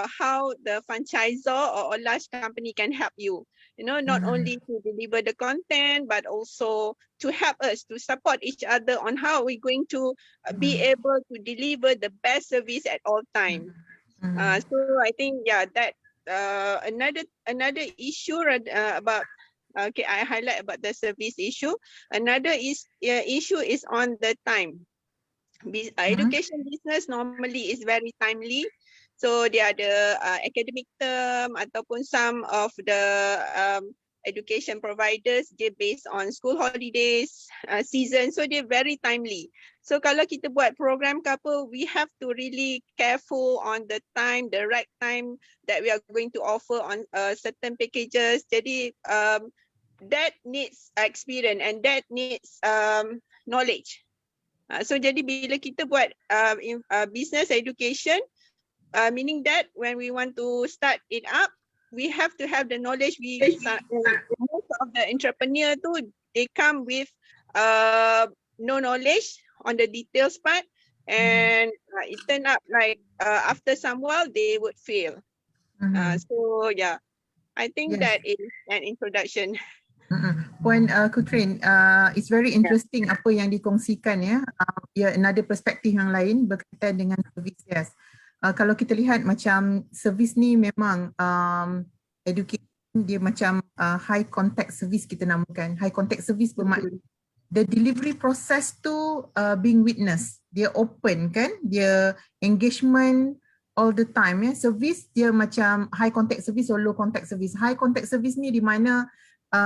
how the franchisor or a large company can help you. You know, not only to deliver the content, but also to help us to support each other on how we're going to be able to deliver the best service at all time. So I think that another issue about. Okay, I highlight about the service issue. Another issue is on the time. Education business normally is very timely. So dia ada academic term ataupun some of the education providers, dia based on school holidays, season. So dia very timely. So kalau kita buat program ke apa, we have to really careful on the time, the right time that we are going to offer on certain packages. Jadi that needs experience and that needs knowledge. So jadi bila kita buat business education, meaning that when we want to start it up, we have to have the knowledge. Most of the entrepreneur tu, they come with no knowledge on the details part, and it turn up like after some while they would fail. So yeah, I think that is an introduction. Puan Qutren, it's very interesting apa yang dikongsikan ya. Another perspektif yang lain berkaitan dengan service. Yes. Kalau kita lihat macam service ni memang education dia macam high contact service kita namakan. High contact service bermakna the delivery process tu being witnessed. Dia open kan, dia engagement all the time ya. Service dia macam high contact service or low contact service. High contact service ni di mana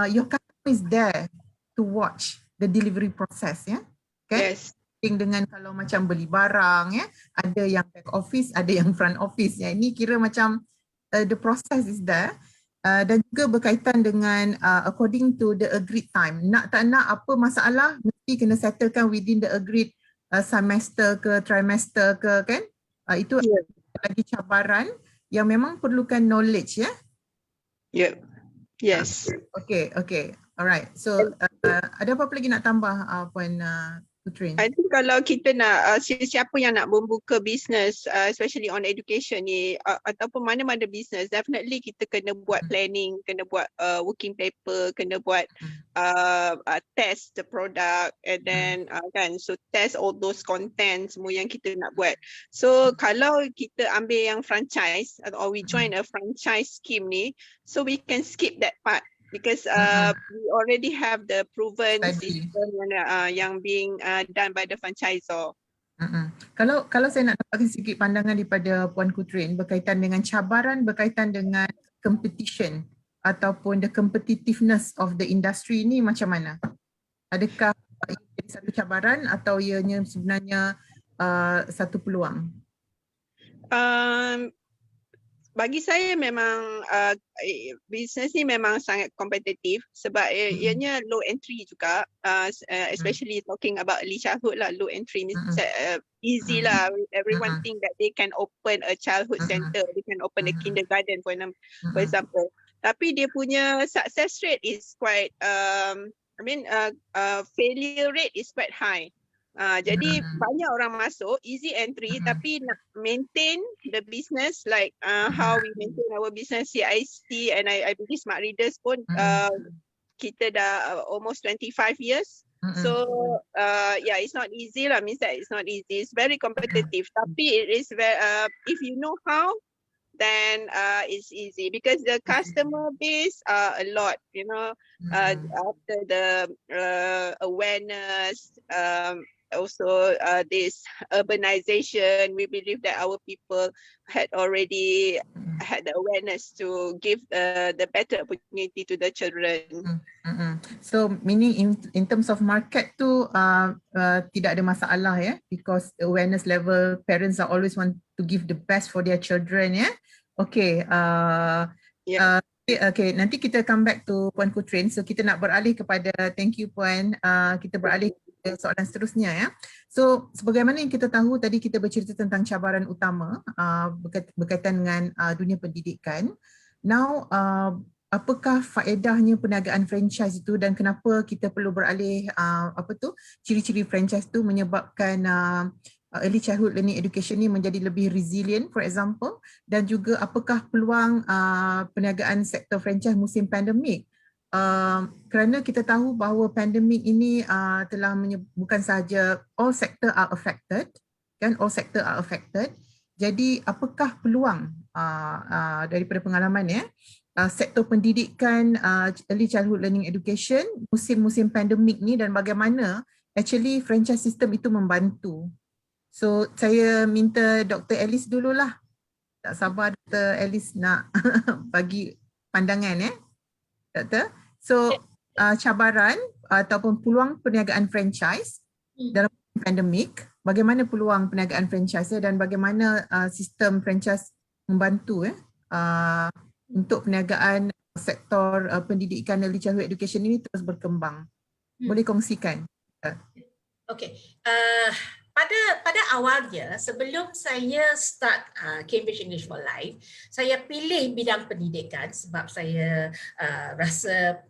your customer is there to watch the delivery process ya. Kan? Yes. Dengan kalau macam beli barang ya, ada yang back office, ada yang front office ya. Ini kira macam the process is there. Dan juga berkaitan dengan according to the agreed time. Nak tak nak apa masalah mesti kena settlekan within the agreed semester ke trimester ke kan. Itu lagi cabaran yang memang perlukan knowledge ya. Yep. Yes. Okay. Alright. So ada apa lagi nak tambah Puan Qutren? I think kalau kita nak siapa yang nak membuka bisnes, especially on education ni ataupun mana-mana bisnes, definitely kita kena buat planning, kena buat working paper, kena buat test the product and then kan, so test all those content semua yang kita nak buat. So kalau kita ambil yang franchise or we join a franchise scheme ni, so we can skip that part. Because we already have the proven system yang being done by the franchisor. Kalau saya nak dapatkan sedikit pandangan daripada Puan Qutren berkaitan dengan cabaran, berkaitan dengan competition ataupun the competitiveness of the industry ni macam mana? Adakah ia jadi satu cabaran atau ianya sebenarnya satu peluang? Bagi saya memang bisnes ni memang sangat kompetitif sebab ianya low entry juga, especially talking about early childhood lah. Low entry means easy lah. Everyone think that they can open a childhood center, they can open a kindergarten for example. Tapi dia punya success rate is quite failure rate is quite high. Jadi banyak orang masuk, easy entry, tapi nak maintain the business like how we maintain our business CIC and I believe smart readers pun kita dah almost 25 years. So it's not easy lah, means that it's not easy. It's very competitive. Tapi it is very if you know how, then it's easy because the customer base a lot, you know, after the awareness, also this urbanization, we believe that our people had already had the awareness to give the better opportunity to the children. So meaning in terms of market tu tidak ada masalah ya, because the awareness level, parents are always want to give the best for their children ya. Okay. Okay, nanti kita come back to Puan Qutren. So kita nak beralih kepada, thank you Puan, kita beralih ke soalan seterusnya ya. So sebagaimana yang kita tahu tadi kita bercerita tentang cabaran utama berkaitan dengan dunia pendidikan. Now apakah faedahnya perniagaan franchise itu dan kenapa kita perlu beralih ciri-ciri franchise itu menyebabkan early childhood learning education ni menjadi lebih resilient for example, dan juga apakah peluang perniagaan sektor franchise musim pandemik, kerana kita tahu bahawa pandemik ini telah bukan sahaja all sector are affected kan, all sector are affected. Jadi apakah peluang daripada pengalaman ya sektor pendidikan early childhood learning education musim-musim pandemik ni dan bagaimana actually franchise system itu membantu. So saya minta Dr. Alice dululah. Tak sabar Dr. Alice nak bagi pandangan Doktor. So cabaran ataupun peluang perniagaan franchise dalam pandemik, bagaimana peluang perniagaan franchise dan bagaimana sistem franchise membantu untuk perniagaan sektor pendidikan early childhood education ini terus berkembang. Boleh kongsikan? Okay. Pada awalnya, sebelum saya start Cambridge English for Life, saya pilih bidang pendidikan sebab saya rasa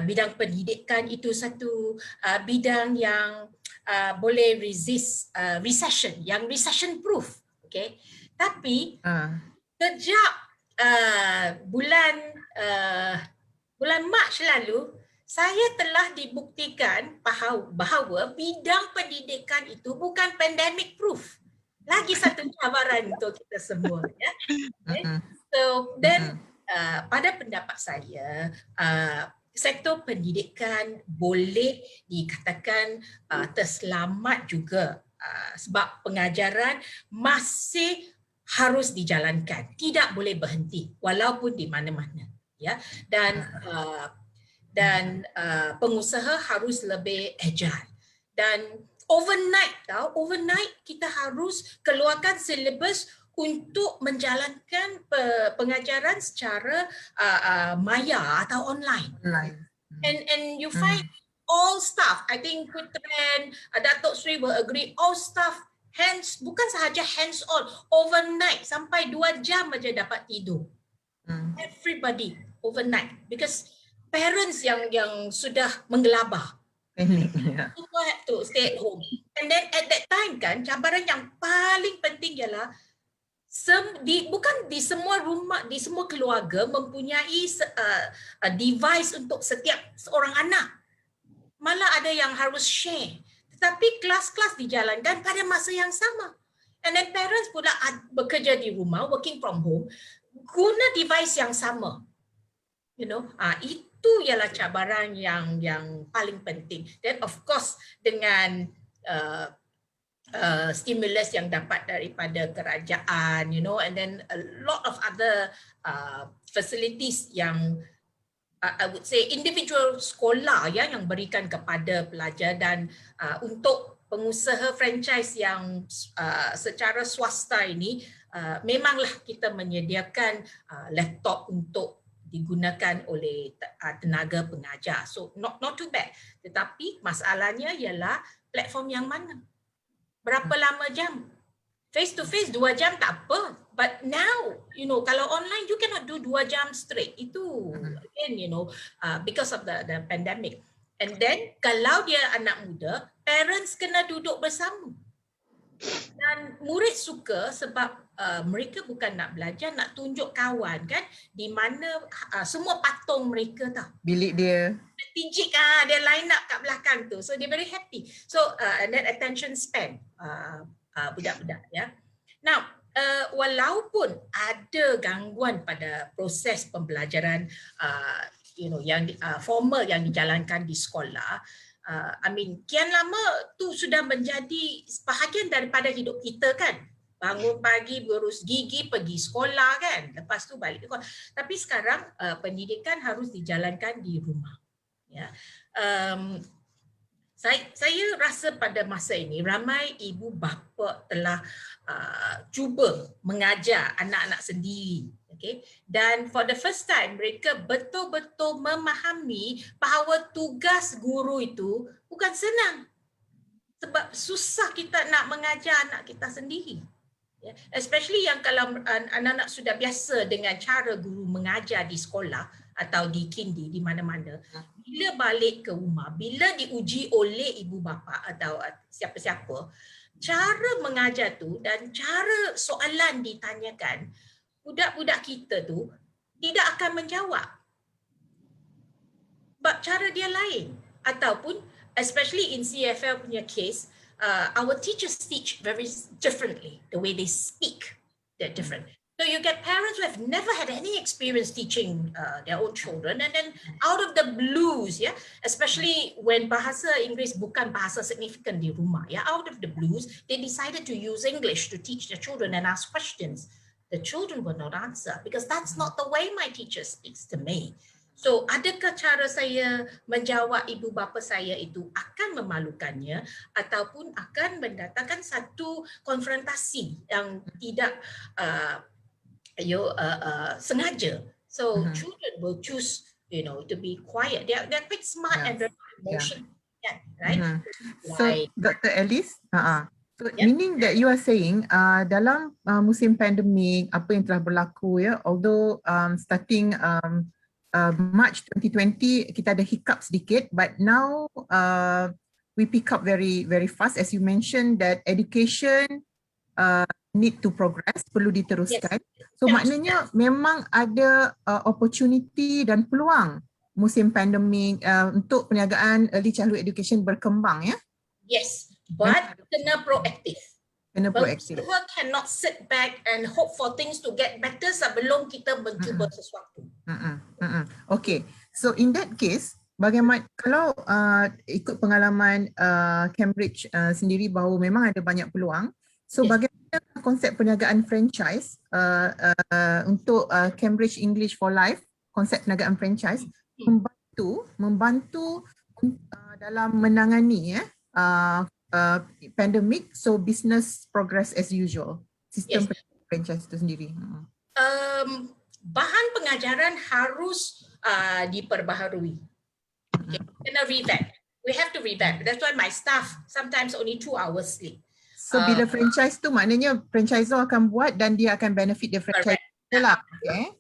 bidang pendidikan itu satu bidang yang boleh resist recession, yang recession proof. Okay. Tapi sejak bulan Mac lalu, saya telah dibuktikan bahawa bidang pendidikan itu bukan pandemic proof. Lagi satu cabaran untuk kita semua. Ya. Okay. So then pada pendapat saya, sektor pendidikan boleh dikatakan terselamat juga sebab pengajaran masih harus dijalankan, tidak boleh berhenti walaupun di mana-mana, ya. Dan pengusaha harus lebih agile, dan overnight kita harus keluarkan silibus untuk menjalankan pengajaran secara maya atau online. And you find all staff, I think Qutren, Datuk Sri will agree, all staff bukan sahaja hands on, overnight sampai 2 jam aja dapat tidur. Everybody overnight, because parents yang sudah menggelabah. Semua have to stay at home. And then at that time kan, cabaran yang paling penting ialah bukan di semua rumah, di semua keluarga mempunyai device untuk setiap seorang anak. Malah ada yang harus share. Tetapi kelas-kelas dijalankan pada masa yang sama. And then parents pula bekerja di rumah, working from home, guna device yang sama. Itu ialah cabaran yang paling penting. Then of course dengan stimulus yang dapat daripada kerajaan, and then a lot of other facilities yang I would say individual sekolah yang berikan kepada pelajar, dan untuk pengusaha franchise yang secara swasta ini memanglah kita menyediakan laptop untuk digunakan oleh tenaga pengajar. So not too bad. Tetapi masalahnya ialah platform yang mana? Berapa lama jam? Face to face 2 jam tak apa. But now, kalau online you cannot do 2 jam straight. Itu again, because of the pandemic. And then kalau dia anak muda, parents kena duduk bersama. Dan murid suka sebab mereka bukan nak belajar, nak tunjuk kawan kan, di mana semua patung mereka tahu. Bilik dia. Tijik dia line up kat belakang tu. So they very happy. So and then attention span budak-budak, ya. Now walaupun ada gangguan pada proses pembelajaran yang formal yang dijalankan di sekolah, kian lama tu sudah menjadi bahagian daripada hidup kita kan. Bangun pagi, berus gigi, pergi sekolah kan. Lepas tu balik sekolah. Tapi sekarang pendidikan harus dijalankan di rumah. Ya. Saya rasa pada masa ini ramai ibu bapa telah cuba mengajar anak-anak sendiri. Okay? Dan for the first time mereka betul-betul memahami bahawa tugas guru itu bukan senang. Sebab susah kita nak mengajar anak kita sendiri. Especially yang kalau anak-anak sudah biasa dengan cara guru mengajar di sekolah atau di kindi, di mana-mana. Bila balik ke rumah, bila diuji oleh ibu bapa atau siapa-siapa, cara mengajar tu dan cara soalan ditanyakan, budak-budak kita tu tidak akan menjawab. Sebab cara dia lain. Ataupun, especially in CFL punya case, our teachers teach very differently. The way they speak, they're different. So you get parents who have never had any experience teaching their own children, and then out of the blues, yeah, especially when bahasa Inggeris bukan bahasa signifikan di rumah, yeah, out of the blues, they decided to use English to teach their children and ask questions. The children will not answer because that's not the way my teacher speaks to me. So, adakah cara saya menjawab ibu bapa saya itu akan memalukannya ataupun akan mendatangkan satu konfrontasi yang tidak sengaja. So, children will choose, to be quiet. They're quite smart and very emotional, right? So, Dr. Alice, so meaning that you are saying dalam musim pandemik apa yang telah berlaku, ya, although starting March 2020 kita ada hiccup sedikit, but now we pick up very very fast, as you mentioned that education need to progress, perlu diteruskan. So maknanya memang ada opportunity dan peluang musim pandemik untuk perniagaan early childhood education berkembang, ya. Yes, but kena proaktif. Pengusaha cannot sit back and hope for things to get better sebelum kita mencuba sesuatu. Okay, So in that case, bagaimana kalau ikut pengalaman Cambridge sendiri bahawa memang ada banyak peluang. So bagaimana konsep perniagaan franchise untuk Cambridge English for Life, konsep perniagaan franchise membantu dalam menangani pandemik, so business progress as usual. Sistem franchise itu sendiri. Bahan pengajaran harus diperbaharui. Okay. Kena revamp. We have to revamp. That's why my staff sometimes only 2 hours sleep. So bila franchise tu maknanya franchisor akan buat dan dia akan benefit the franchise lah. Okay.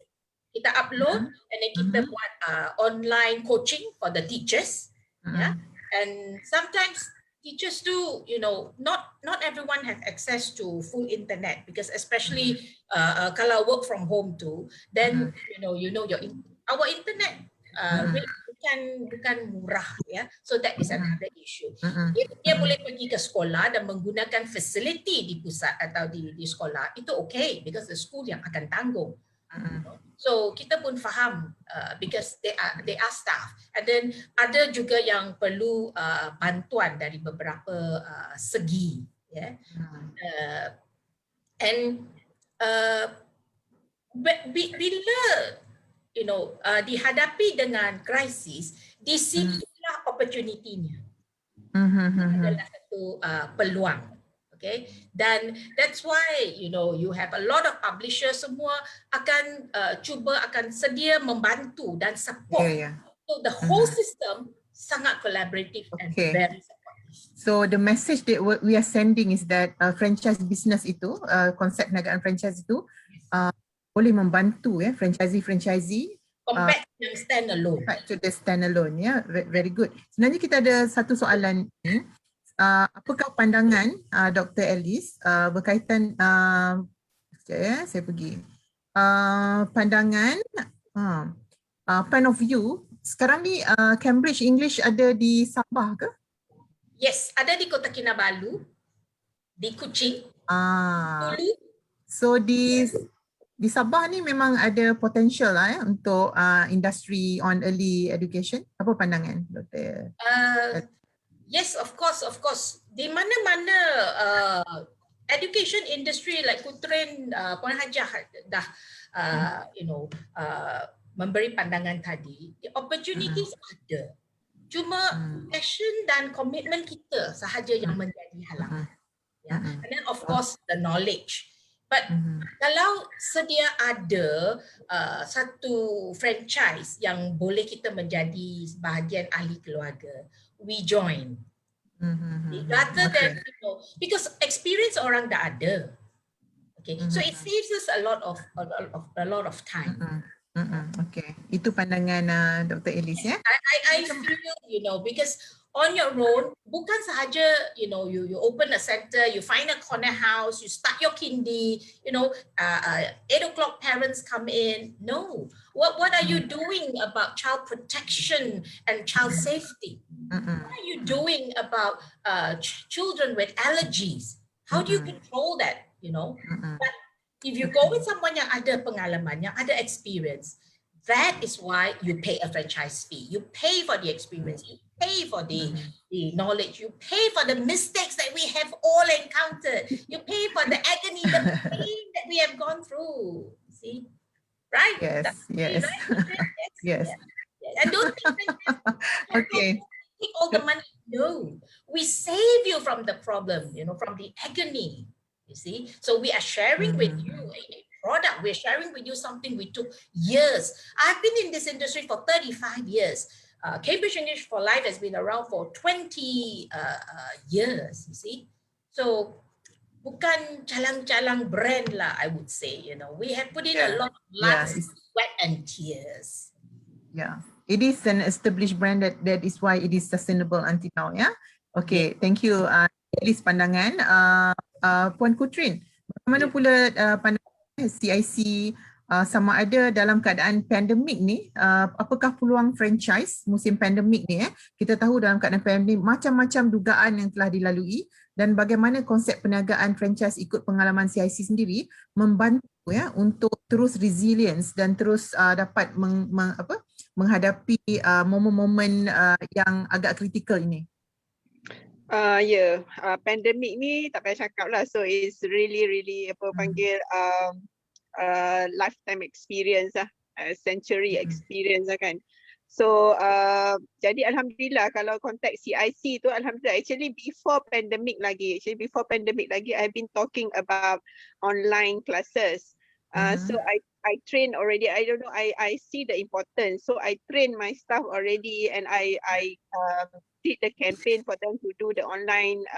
Kita upload and then kita buat online coaching for the teachers. Yeah. And sometimes teachers do, you know, not everyone have access to full internet, because especially kalau work from home too, then you know our internet rate bukan murah, ya. So that is another issue. Dia boleh pergi ke sekolah dan menggunakan facility di pusat atau di sekolah, itu okay because the school yang akan tanggung. So kita pun faham because they are staff, and then ada juga yang perlu bantuan dari beberapa segi, ya. Bila dihadapi dengan krisis, disitulah opportunity-nya. Adalah satu peluang. Okay, dan that's why you have a lot of publishers semua akan akan sedia membantu dan support. So the whole system sangat collaborative and very supportive. So the message that we are sending is that franchise business itu, konsep perniagaan franchise itu boleh membantu franchisee compared to standalone. Back to the standalone, very good. Sebenarnya kita ada satu soalan ni. Apakah pandangan Dr. Alice berkaitan saya pergi pandangan point of view sekarang ni Cambridge English ada di Sabah ke? Yes, ada di Kota Kinabalu, di Kuching. So di Sabah ni memang ada potential lah untuk industri on early education. Apa pandangan Dr. Yes, of course. Di mana-mana education industry like Qutren, Puan Hajah dah memberi pandangan tadi, the opportunities ada. Cuma passion dan komitmen kita sahaja yang menjadi halangan. And then of course the knowledge. But kalau sedia ada satu franchise yang boleh kita menjadi bahagian ahli keluarga, we join. Rather than because experience orang dah ada. Okay, so it saves us a lot of time. Okay, itu pandangan Dr. Alice, ya? I feel because on your own, bukan sahaja you open a center, you find a corner house, you start your kindy, 8 o'clock parents come in. No, what are you doing about child protection and child safety? What are you doing about children with allergies? How do you control that? But if you go with someone yang ada pengalaman, yang ada experience, that is why you pay a franchise fee. You pay for the experience, you pay for the knowledge, you pay for the mistakes that we have all encountered, you pay for the agony, the pain that we have gone through. See? Right? Yes. Yes. And don't think that take all the money. No. We save you from the problem, from the agony. You see? So we are sharing with you a product. We're sharing with you something we took years. I've been in this industry for 35 years. Cambridge English for Life has been around for 20 years, you see. So bukan calang-calang brand lah, I would say. We have put in a lot of blood, sweat and tears. Yeah, it is an established brand that is why it is sustainable until now, yeah. Okay, thank you Alice pandangan. Puan Qutren, bagaimana pula pandangan CIC sama ada dalam keadaan pandemik ni, apakah peluang franchise musim pandemik ni? Kita tahu dalam keadaan pandemik macam-macam dugaan yang telah dilalui dan bagaimana konsep perniagaan franchise ikut pengalaman CIC sendiri membantu ya untuk terus resilience dan terus dapat menghadapi momen-momen yang agak kritikal ini. Pandemik ni tak payah cakap lah. So it's really apa panggil lifetime experience lah, century experience lah kan. So jadi alhamdulillah kalau konteks CIC tu alhamdulillah actually before pandemic lagi I've been talking about online classes. So I train already. I don't know, I see the importance. So I train my staff already and I did the campaign for them to do the online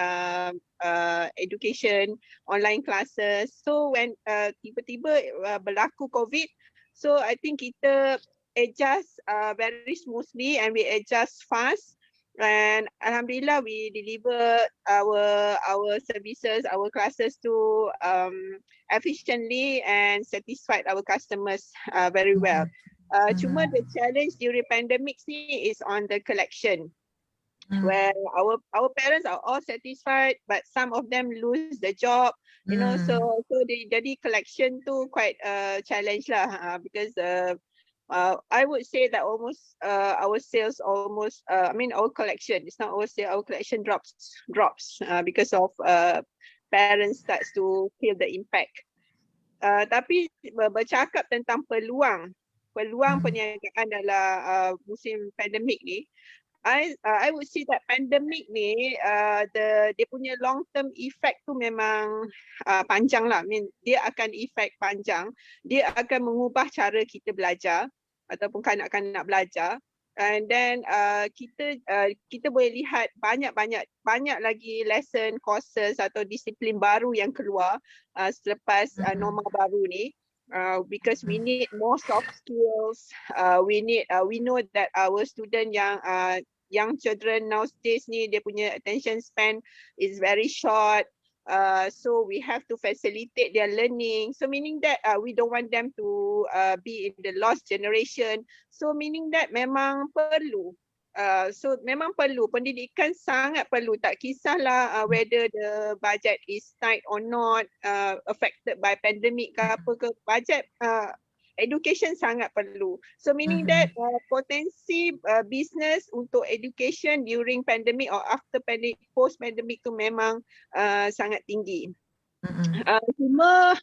education, online classes. So when tiba-tiba berlaku COVID, so I think kita adjust very smoothly and we adjust fast. And alhamdulillah we deliver our services, our classes to efficiently and satisfied our customers very well. Cuma the challenge during pandemic ni is on the collection. Where our parents are all satisfied, but some of them lose the job, you know. So jadi collection tu quite a challenge lah, because I would say that almost our sales almost our collection, it's not our sale, our collection drops because of parents starts to feel the impact. Tapi bercakap tentang peluang perniagaan dalam musim pandemik ni, I would say that pandemic ni dia punya long term effect tu memang panjang lah. I mean, dia akan effect panjang. Dia akan mengubah cara kita belajar ataupun kanak-kanak belajar. And then kita boleh lihat banyak lagi lesson, courses atau disiplin baru yang keluar selepas norma baru ni. Because we need more soft skills. We know that our student yang young children nowadays ni, dia punya attention span is very short. So we have to facilitate their learning. So meaning that we don't want them to be in the lost generation. So meaning that memang perlu. Memang perlu, pendidikan sangat perlu, tak kisahlah whether the budget is tight or not, affected by pandemic ke apa ke, budget education sangat perlu. So meaning that potensi business untuk education during pandemic or after pandemic, post pandemic tu memang sangat tinggi. Cuma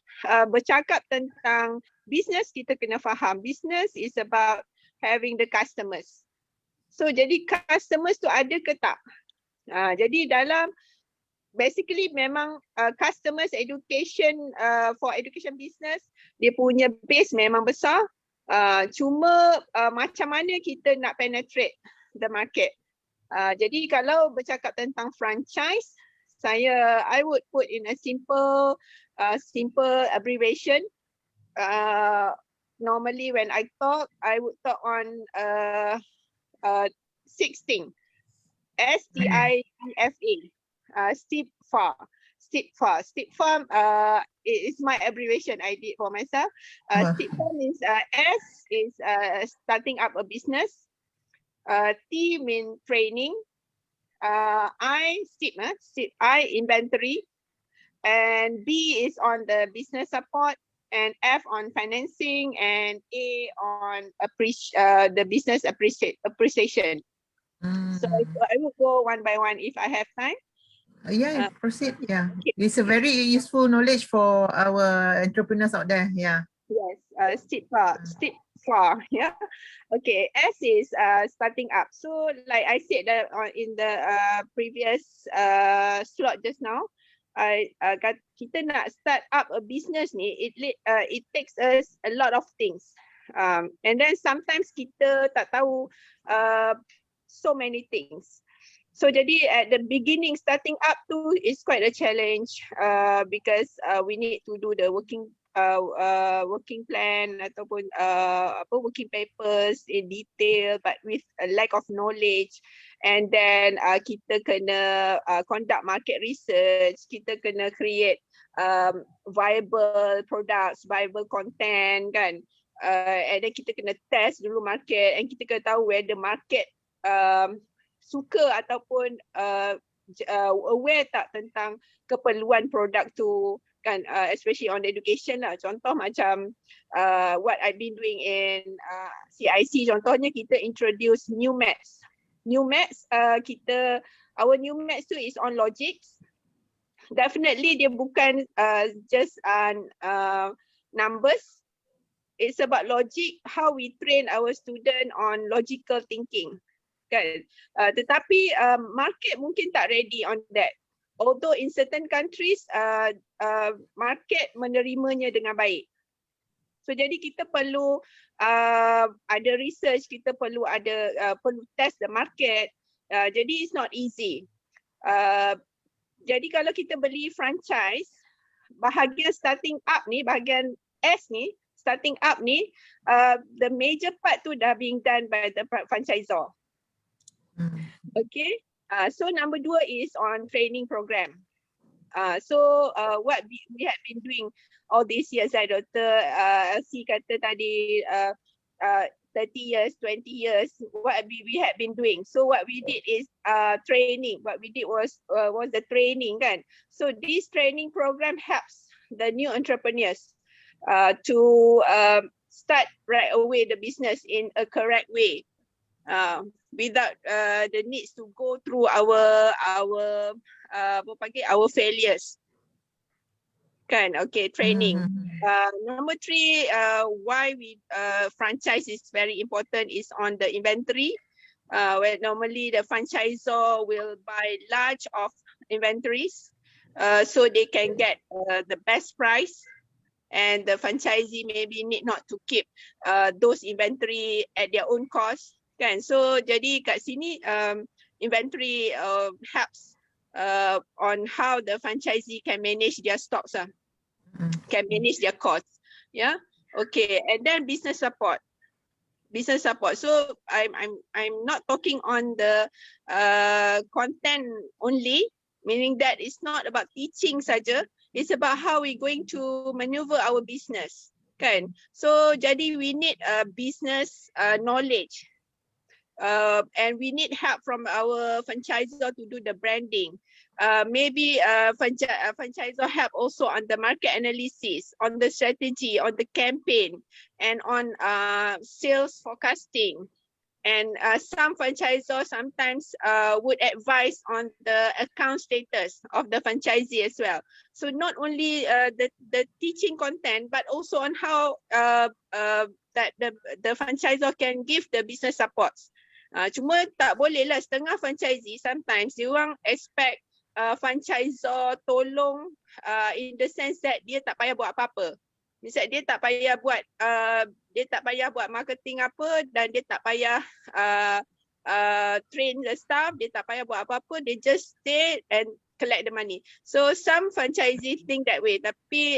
bercakap tentang business, kita kena faham business is about having the customers. So jadi customers tu ada ke tak? Jadi dalam basically memang customers education for education business, dia punya base memang besar. Cuma macam mana kita nak penetrate the market. Jadi kalau bercakap tentang franchise, I would put in a simple abbreviation. Normally when I talk, I would talk on 6 things. STIFA. STIFA is my abbreviation I did for myself. STIFA means S is starting up a business. T means training. I inventory. And B is on the business support. And F on financing, and A on the business appreciation. So I will go one by one if I have time. Yeah, proceed. Yeah, it's a very useful knowledge for our entrepreneurs out there. Yeah. Yes, STIFA. Yeah. Okay. S is starting up. So like I said in the previous slot just now, kita nak start up a business ni, it takes us a lot of things, and then sometimes kita tak tahu so many things. So jadi at the beginning, starting up tu is quite a challenge because we need to do the working plan ataupun working papers in detail, but with a lack of knowledge. And then kita kena conduct market research, kita kena create viable products, viable content kan, and then kita kena test dulu market, and kita kena tahu whether market suka ataupun aware tak tentang keperluan produk tu kan, especially on education lah. Contoh macam what I've been doing in CIC, contohnya kita introduce new maths. New maths, our new maths tu is on logics. Definitely dia bukan just numbers. It's about logic, how we train our student on logical thinking. Kan? Tetapi market mungkin tak ready on that. Although in certain countries, market menerimanya dengan baik. So jadi kita perlu ada research, kita perlu test the market. Jadi it's not easy. Jadi kalau kita beli franchise, bahagian starting up ni, bahagian S ni, starting up ni, the major part tu dah being done by the franchisor. Okay, so number 2 is on training program. So what we have been doing all these years, Dr. LC kata tadi 30 years, 20 years, what we have been doing. So what we did is training. What we did was the training kan. So this training program helps the new entrepreneurs to start right away the business in a correct way, without the needs to go through our failures. Kan, okay, training. Number 3, why we franchise is very important is on the inventory. Where normally the franchisor will buy large of inventories, so they can get the best price. And the franchisee maybe need not to keep those inventory at their own cost, kan? So jadi kat sini inventory helps on how the franchisee can manage their stocks, can manage their costs. Yeah, okay. And then business support. Business support. So I'm not talking on the content only, meaning that it's not about teaching saja. It's about how we're going to maneuver our business, kan? So jadi we need business knowledge, and we need help from our franchisor to do the branding. Maybe franchisor help also on the market analysis, on the strategy, on the campaign, and on sales forecasting. And some franchisors sometimes would advise on the account status of the franchisee as well. So not only the teaching content, but also on how that the franchisor can give the business supports. Cuma tak boleh lah setengah franchisee sometimes dia orang expect franchisor tolong in the sense that dia tak payah buat apa-apa. Misal dia tak payah buat marketing apa, dan dia tak payah train the staff, dia tak payah buat apa-apa, they just stay and collect the money. So some franchisees think that way, tapi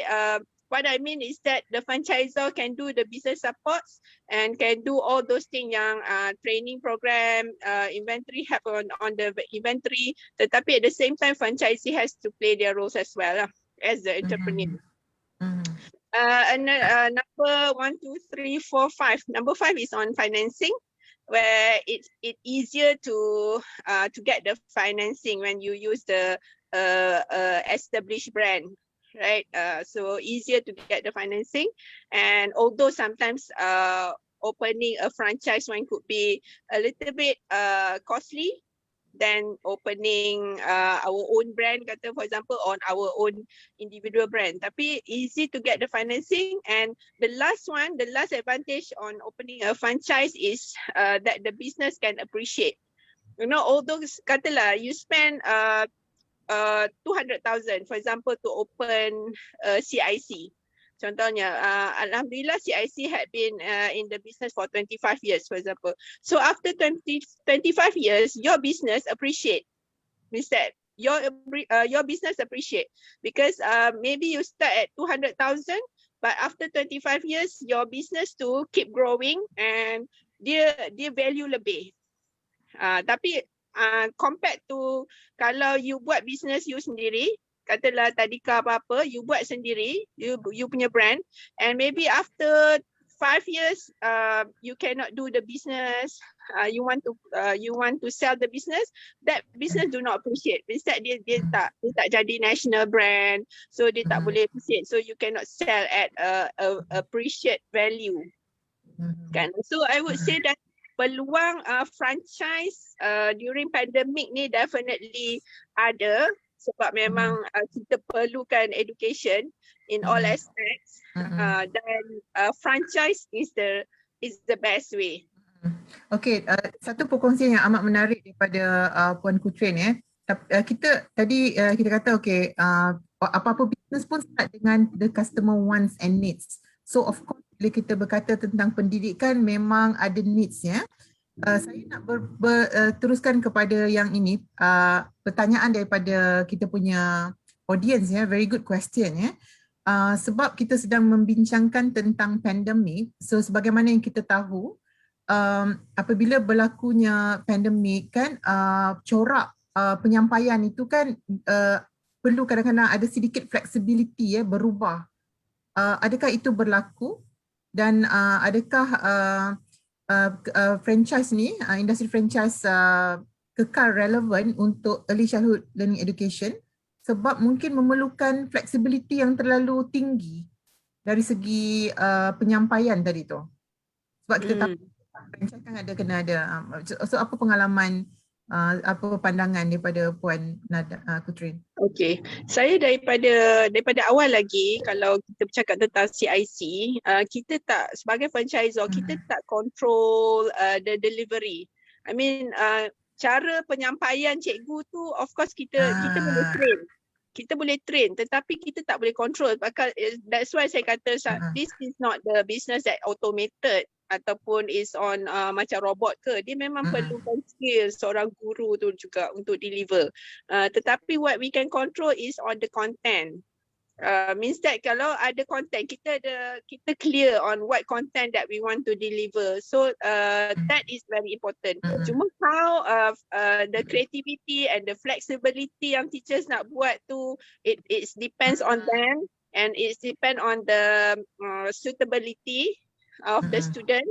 what I mean is that the franchisor can do the business supports and can do all those things yang training program, inventory help on the inventory, tetapi at the same time franchisee has to play their roles as well as the entrepreneur. Number 1, 2, 3, 4, 5. Number 5 is on financing, where it's easier to get the financing when you use the established brand, right? So easier to get the financing, and although sometimes opening a franchise one could be a little bit costly than opening our own brand, kata for example, on our own individual brand. Tapi easy to get the financing. And the last advantage on opening a franchise is that the business can appreciate. You know, although katalah you spend 200,000 for example to open CIC. Contohnya, Alhamdulillah CIC had been in the business for 25 years, for example. So after 25 years, your business appreciate. Means that your business appreciate, because maybe you start at 200,000, but after 25 years, your business to keep growing and dia value lebih. Tapi compared to kalau you buat business you sendiri, katalah tadika apa-apa, you buat sendiri, you punya brand, and maybe after 5 years you cannot do the business, you want to sell the business, that business do not appreciate. Instead dia tak jadi national brand, so dia tak boleh appreciate, so you cannot sell at appreciate value kan. So I would say that peluang franchise during pandemic ni definitely ada, sebab memang kita perlukan education in all aspects, dan franchise is the best way. Okey, satu perkongsian yang amat menarik daripada Puan Qutren kita tadi kita kata okey, apa-apa bisnes pun start dengan the customer wants and needs. So of course bila kita berkata tentang pendidikan memang ada needs ya. Saya nak teruskan kepada yang ini, pertanyaan daripada kita punya audience ya, very good question ya. Sebab kita sedang membincangkan tentang pandemik, so sebagaimana yang kita tahu, apabila berlakunya pandemik kan, corak penyampaian itu kan perlu kadang-kadang ada sedikit flexibility ya, berubah. Adakah itu berlaku dan adakah franchise ni, industri franchise kekal relevan untuk early childhood learning education sebab mungkin memerlukan flexibility yang terlalu tinggi dari segi penyampaian tadi tu. Sebab kita tahu franchise kan kena ada. So apa pengalaman, apa pandangan daripada Puan Qutren? Okey, saya daripada awal lagi, kalau kita bercakap tentang CIC, kita tak, sebagai franchisor, kita tak control the delivery. I mean, cara penyampaian cikgu tu, of course kita boleh train. Kita boleh train, tetapi kita tak boleh control. That's why saya kata this is not the business that automated ataupun is on macam robot ke. Dia memang perlukan skill seorang guru tu juga untuk deliver. Tetapi what we can control is on the content. Means that kalau ada content, kita clear on what content that we want to deliver. So that is very important. Cuma how the creativity and the flexibility yang teachers nak buat tu, it depends on them, and it depends on the suitability of the student.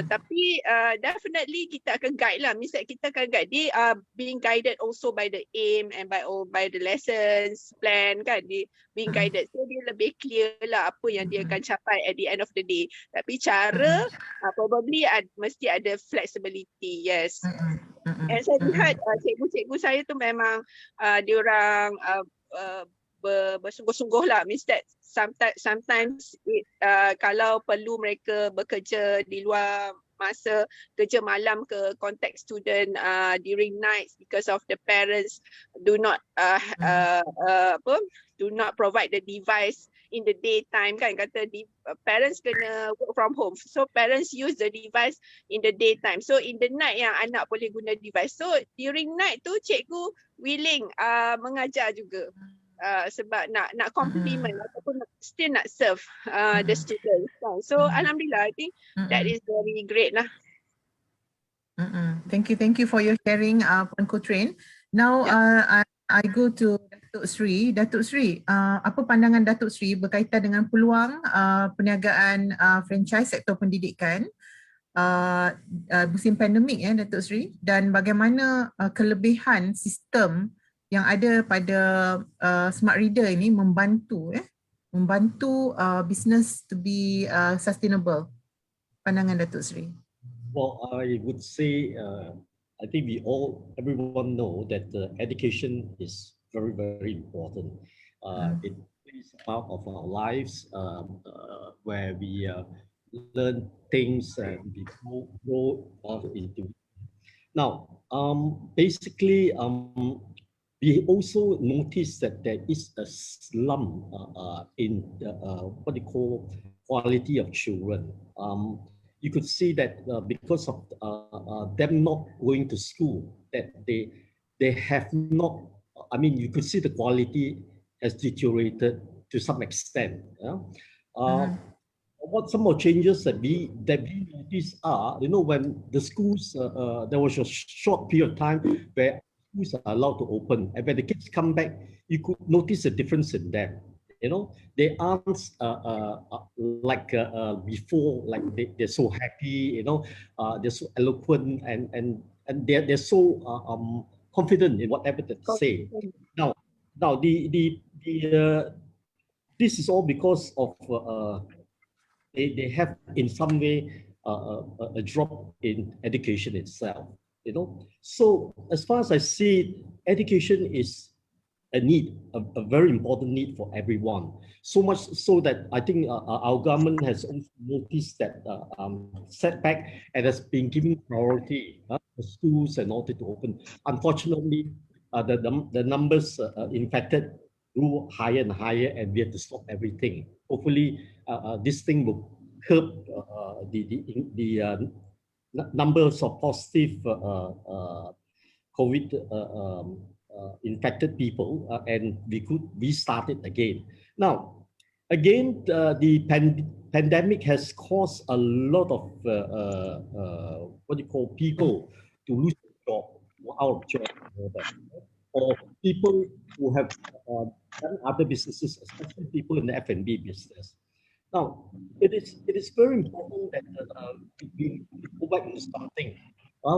Tapi definitely kita akan guide lah. Misalnya kita akan guide. They are being guided also by the aim and by the lessons plan kan. They being guided. So dia lebih clear lah apa yang dia akan capai at the end of the day. Tapi cara probably mesti ada flexibility. Yes. And saya lihat cikgu-cikgu saya tu memang diorang bersungguh-sungguh lah. Means that sometimes kalau perlu mereka bekerja di luar masa, kerja malam ke, contact student during nights because of the parents do not provide the device in the daytime kan, kata parents kena work from home, so parents use the device in the daytime, so in the night yang anak boleh guna device, so during night tu cikgu willing mengajar juga. Sebab nak compliment ataupun still nak serve the students. So alhamdulillah, I think that is very great lah. Thank you for your sharing, Puan Qutren. Now I go to Datuk Sri. Datuk Sri, apa pandangan Datuk Sri berkaitan dengan peluang perniagaan franchise sektor pendidikan musim pandemik ya Datuk Sri, dan bagaimana kelebihan sistem yang ada pada smart reader ini membantu business to be sustainable. Pandangan Datuk Sri. Well, I would say I think everyone know that education is very, very important. It is part of our lives where we learn things and we grow into. Now, basically, we also notice that there is a slump in what you call quality of children. You could see that because of them not going to school, that they have not. I mean, you could see the quality has deteriorated to some extent. Yeah? What some of changes that we notice are, when the schools there was a short period of time where schools are allowed to open, and when the kids come back, you could notice a difference in them. You know, they aren't like before, like they're so happy, you know, they're so eloquent and they're so confident in whatever they say. Now, this is all because of they have in some way a drop in education itself. You know, so as far as I see it, education is a need, a very important need for everyone. So much so that I think our government has also noticed that setback and has been giving priority for schools and all that to open. Unfortunately, the numbers infected grew higher and higher, and we have to stop everything. Hopefully, this thing will curb the numbers of positive COVID infected people, and we could restart it again. Now, again, the pandemic has caused a lot of what do you call people to lose their job, out of job, or people who have done other businesses, especially people in the F&B business. Now, it is very important that we go back to something.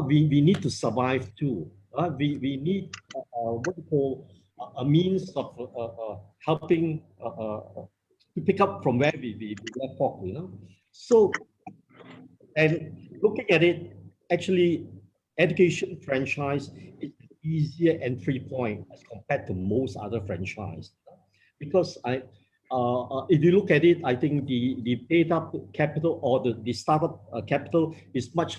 We need to survive too. We need what we call a means of helping to pick up from where we left off, you know. So, and looking at it, actually, education franchise is an easier entry point as compared to most other franchise, because if you look at it, I think the paid up capital or the startup capital is much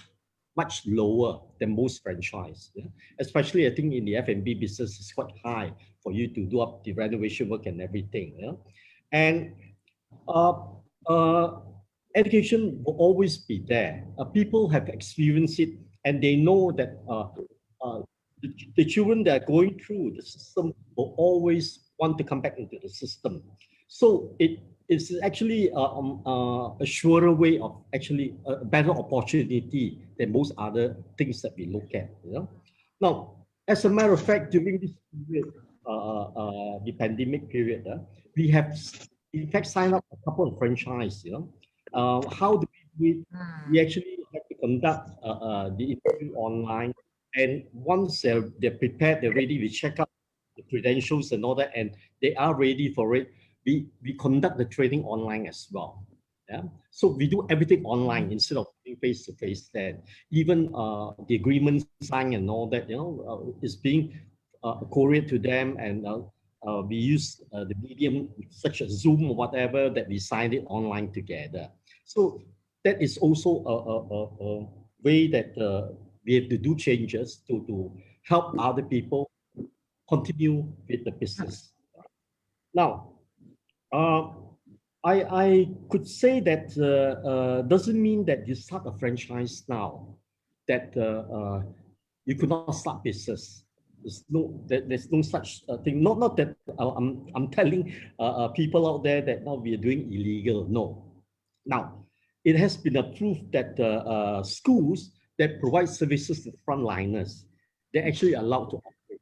lower than most franchise. Yeah? Especially, I think in the F&B business, it's quite high for you to do up the renovation work and everything. Yeah? And education will always be there. People have experienced it, and they know that the children that are going through the system will always want to come back into the system. So it's actually a surer way of actually a better opportunity than most other things that we look at. You know? Now, as a matter of fact, during this period, the pandemic period, we have in fact signed up a couple of franchise. You know, how do we do it? We actually have to conduct the interview online, and once they're prepared, they're ready, we check out the credentials and all that, and they are ready for it. We conduct the training online as well. Yeah, so we do everything online instead of face to face. Then even the agreement signed and all that, you know, is being couriered to them, and we use the medium such as Zoom or whatever that we signed it online together. So that is also a way that we have to do changes to help other people continue with the business. Now, I could say that doesn't mean that you start a franchise now, that you could not start business. There's no such thing. Not that I'm telling people out there that now we are doing illegal. No. Now, it has been approved that schools that provide services to frontliners, they're actually allowed to operate.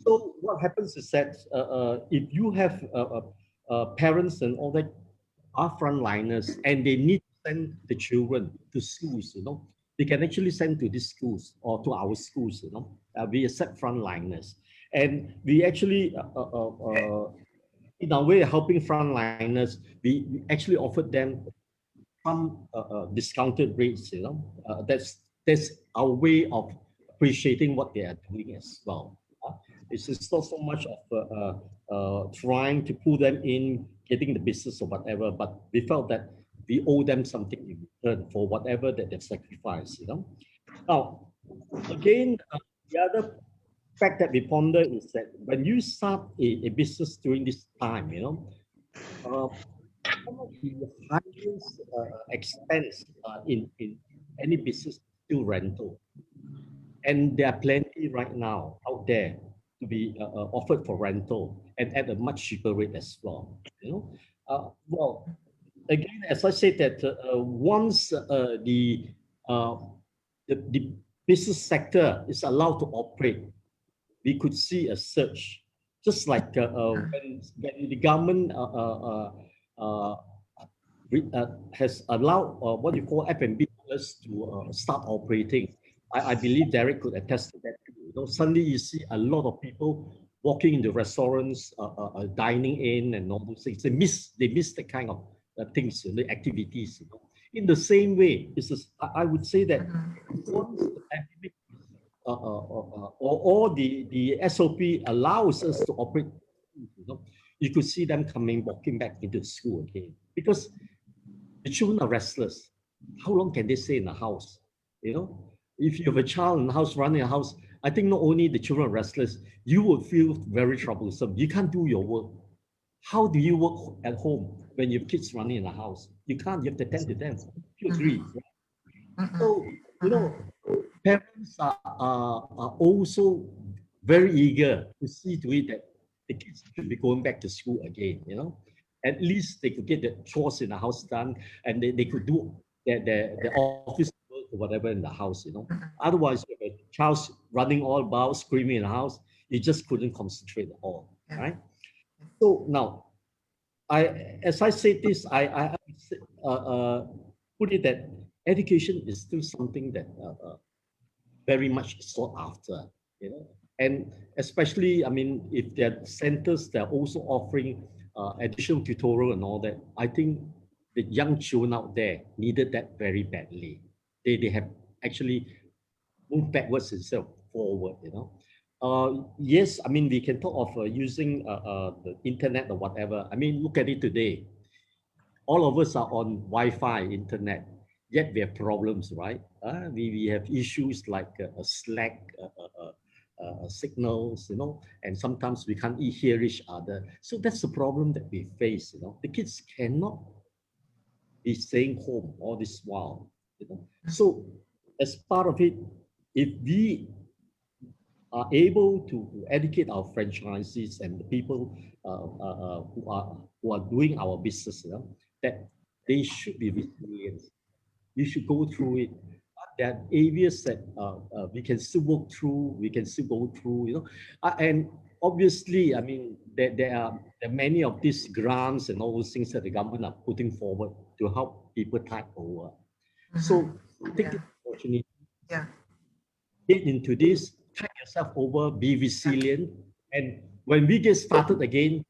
So what happens is that if you have parents and all that are frontliners and they need to send the children to schools, you know, they can actually send to these schools or to our schools, you know. We accept frontliners, and we actually, in our way of helping frontliners, we actually offered them some discounted rates, you know. That's our way of appreciating what they are doing as well. It's not so much of trying to pull them in, getting the business or whatever, but we felt that we owe them something in return for whatever that they've sacrificed, you know. Now, again, the other fact that we ponder is that when you start a business during this time, you know, some of the highest expense in any business is still rental. And there are plenty right now out there to be offered for rental and at a much cheaper rate as well. You know, well, again, as I said that once the business sector is allowed to operate, we could see a surge. Just like when the government has allowed what you call F&B to start operating. I believe Derek could attest to that. Suddenly you see a lot of people walking into restaurants, dining in, and all those things. They miss that kind of things, the activities. In the same way, I would say that once the pandemic or the SOP allows us to operate, you could see them walking back into school again, because the children are restless. How long can they stay in the house? If you have a child in the house, running a house, I think not only the children are restless, you would feel very troublesome. You can't do your work. How do you work at home when you have kids running in the house? You can't. You have to tend to them. You agree? So, parents are also very eager to see to it that the kids should be going back to school again. At least they could get the chores in the house done, and they could do their office work or whatever in the house. Otherwise, if a child's running all about, screaming in the house, you just couldn't concentrate at all, right? So now, as I said this, I put it that education is still something that very much sought after, and especially, I mean, if there are centers that are also offering additional tutorial and all that, I think the young children out there needed that very badly. They have actually moved backwards instead of forward, yes, I mean, we can talk of using the internet or whatever. I mean, look at it today. All of us are on Wi-Fi internet, yet we have problems, right? We have issues like Slack, signals, and sometimes we can't hear each other. So that's the problem that we face, The kids cannot be staying home all this while, So as part of it, if we are able to educate our franchisees and the people who are doing our business, that they should be resilient. You should go through it. There are areas that we can still work through, we can still go through, and obviously, I mean, there are many of these grants and all those things that the government are putting forward to help people tide over. So take the opportunity, get into this, tide yourself over, be resilient, and when we get started again,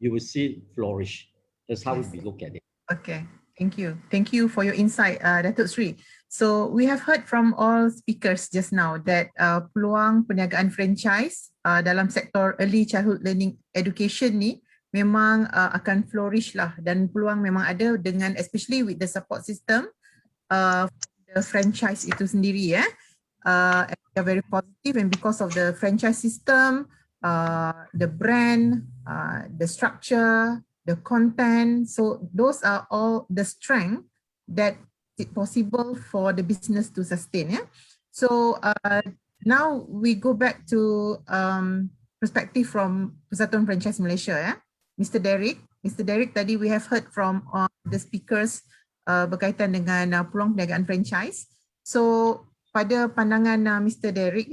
you will see it flourish. That's how we look at it. Okay, thank you. Thank you for your insight, Datuk Sri. So we have heard from all speakers just now that peluang perniagaan franchise dalam sektor early childhood learning education ni memang akan flourish lah, dan peluang memang ada, dengan especially with the support system the franchise itu sendiri, they are very positive, and because of the franchise system, the brand, the structure, the content, so those are all the strength that it's possible for the business to sustain. So now we go back to perspective from Persatuan Franchise Malaysia. Mr. Derek, tadi we have heard from the speakers berkaitan dengan peluang perniagaan franchise. So pada pandangan Mr. Derek,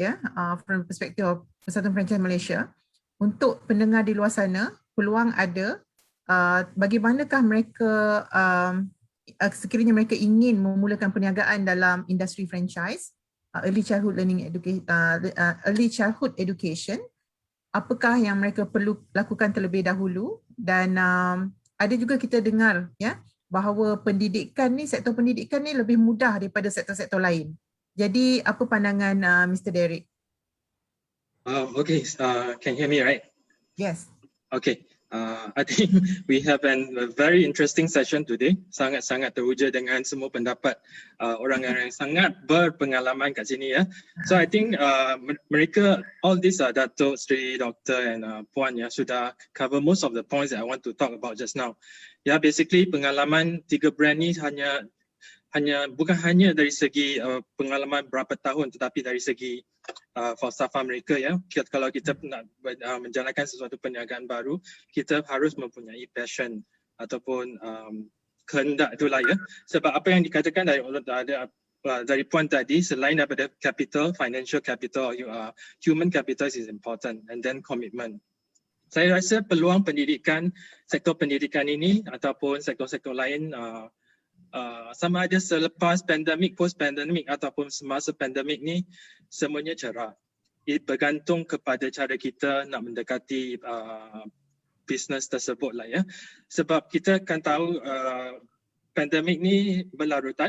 from perspective of Persatuan Franchise Malaysia, untuk pendengar di luar sana, peluang ada. Bagaimanakah mereka sekiranya mereka ingin memulakan perniagaan dalam industri franchise, early childhood education, apakah yang mereka perlu lakukan terlebih dahulu, dan ada juga kita dengar bahawa pendidikan ni, sektor pendidikan ni lebih mudah daripada sektor-sektor lain. Jadi apa pandangan Mr. Derek? Okay, can you hear me, right? Yes. Okay. I think we have a very interesting session today. Sangat-sangat teruja dengan semua pendapat orang yang sangat berpengalaman kat sini, So I think mereka, all these Datuk, Sri, Dr. and Puan sudah cover most of the points that I want to talk about just now. Basically pengalaman 3 brand ni bukan hanya dari segi pengalaman berapa tahun, tetapi dari segi falsafah mereka, kalau kita nak menjalankan sesuatu perniagaan baru, kita harus mempunyai passion ataupun kehendak itulah, sebab apa yang dikatakan dari Puan tadi, selain daripada capital, financial capital, human capital is important, and then commitment. Saya rasa peluang pendidikan, sektor pendidikan ini ataupun sektor-sektor lain sama ada selepas pandemik, post pandemik ataupun semasa pandemik ni semuanya cerah. Ia bergantung kepada cara kita nak mendekati bisnes tersebut lah ya. Sebab kita akan tahu pandemik ni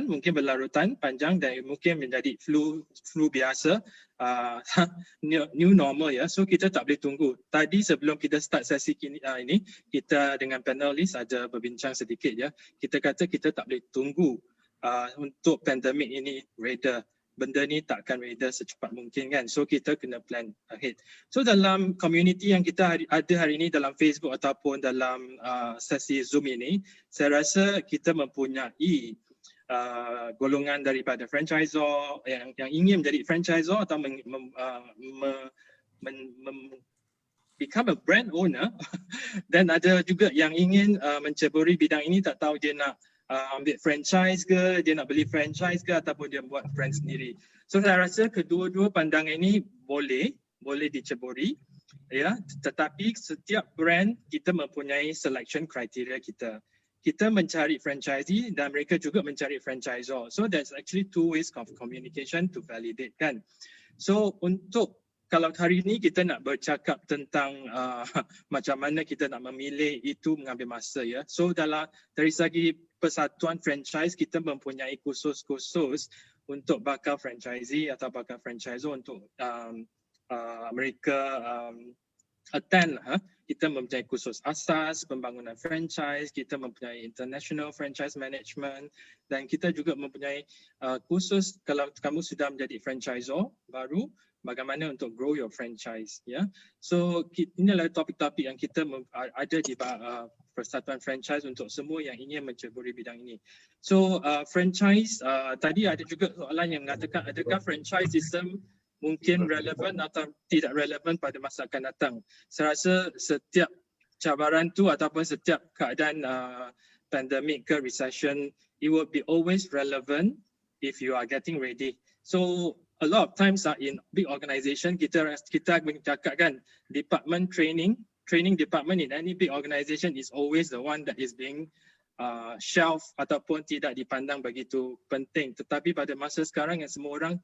mungkin berlarutan panjang dan mungkin menjadi flu biasa, new normal ya. So kita tak boleh tunggu. Tadi sebelum kita start sesi ini, kita dengan panelis ada berbincang sedikit ya. Kita kata kita tak boleh tunggu untuk pandemik ini reda. Benda ni takkan reda secepat mungkin kan. So kita kena plan ahead. So dalam community yang kita ada hari ini dalam Facebook ataupun dalam sesi Zoom ini, saya rasa kita mempunyai golongan daripada franchisor yang ingin menjadi franchisor atau become a brand owner dan ada juga yang ingin menceburi bidang ini, tak tahu dia nak ambil franchise ke, dia nak beli franchise ke ataupun dia buat brand sendiri. So saya rasa kedua-dua pandangan ini boleh diceburi ya, tetapi setiap brand kita mempunyai selection criteria kita. Kita mencari franchisee dan mereka juga mencari franchisor. So that's actually two ways of communication to validate kan. So kalau hari ini kita nak bercakap tentang macam mana kita nak memilih, itu mengambil masa ya. So dari segi persatuan franchise, kita mempunyai kursus-kursus untuk bakal franchisee atau bakal franchisor untuk mereka attend. Kita mempunyai kursus asas pembangunan franchise, kita mempunyai international franchise management dan kita juga mempunyai kursus kalau kamu sudah menjadi franchisor baru, bagaimana untuk grow your franchise ya. So inilah topik-topik yang kita ada di Persatuan Franchise untuk semua yang ingin menceburi bidang ini. So franchise, tadi ada juga soalan yang mengatakan adakah franchise system mungkin relevan atau tidak relevan pada masa akan datang. Saya rasa setiap cabaran tu ataupun setiap keadaan pandemik ke recession, it will be always relevant if you are getting ready. So a lot of times in big organisation, kita bercakap kan, department training department in any big organisation is always the one that is being shelved ataupun tidak dipandang begitu penting. Tetapi pada masa sekarang yang semua orang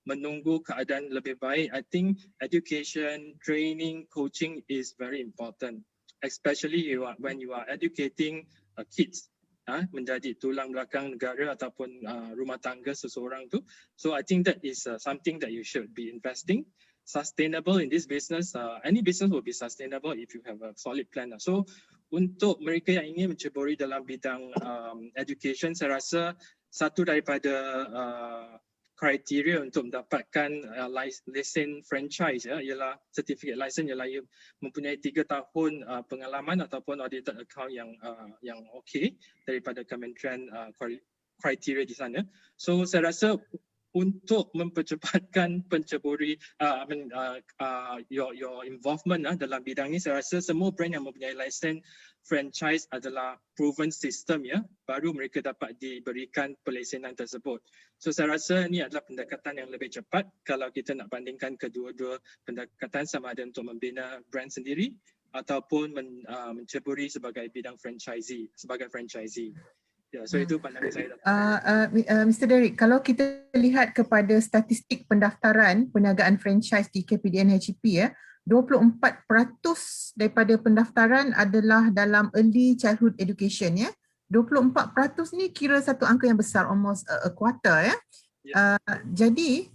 menunggu keadaan lebih baik, I think education, training, coaching is very important, especially when you are educating kids menjadi tulang belakang negara ataupun rumah tangga seseorang tu. So I think that is something that you should be investing. Sustainable in this business, any business will be sustainable if you have a solid plan. So untuk mereka yang ingin menceburi dalam bidang education, saya rasa satu daripada kriteria untuk mendapatkan lesen franchise ialah certificate license, ialah ia mempunyai 3 tahun pengalaman ataupun audited account yang okey daripada Kementerian kriteria di sana. So saya rasa untuk mempercepatkan penceburi your involvement dalam bidang ini, saya rasa semua brand yang mempunyai lesen franchise adalah proven system ya, baru mereka dapat diberikan pelesenan tersebut. So saya rasa ini adalah pendekatan yang lebih cepat kalau kita nak bandingkan kedua-dua pendekatan, sama ada untuk membina brand sendiri ataupun menceburi sebagai bidang franchisee, sebagai franchisee. Ya, so itu pandangan saya. Mr. Derek, kalau kita lihat kepada statistik pendaftaran perniagaan franchise di KPDN HEP ya, 24% daripada pendaftaran adalah dalam early childhood education ya. 24% ni kira satu angka yang besar, almost a quarter ya. Jadi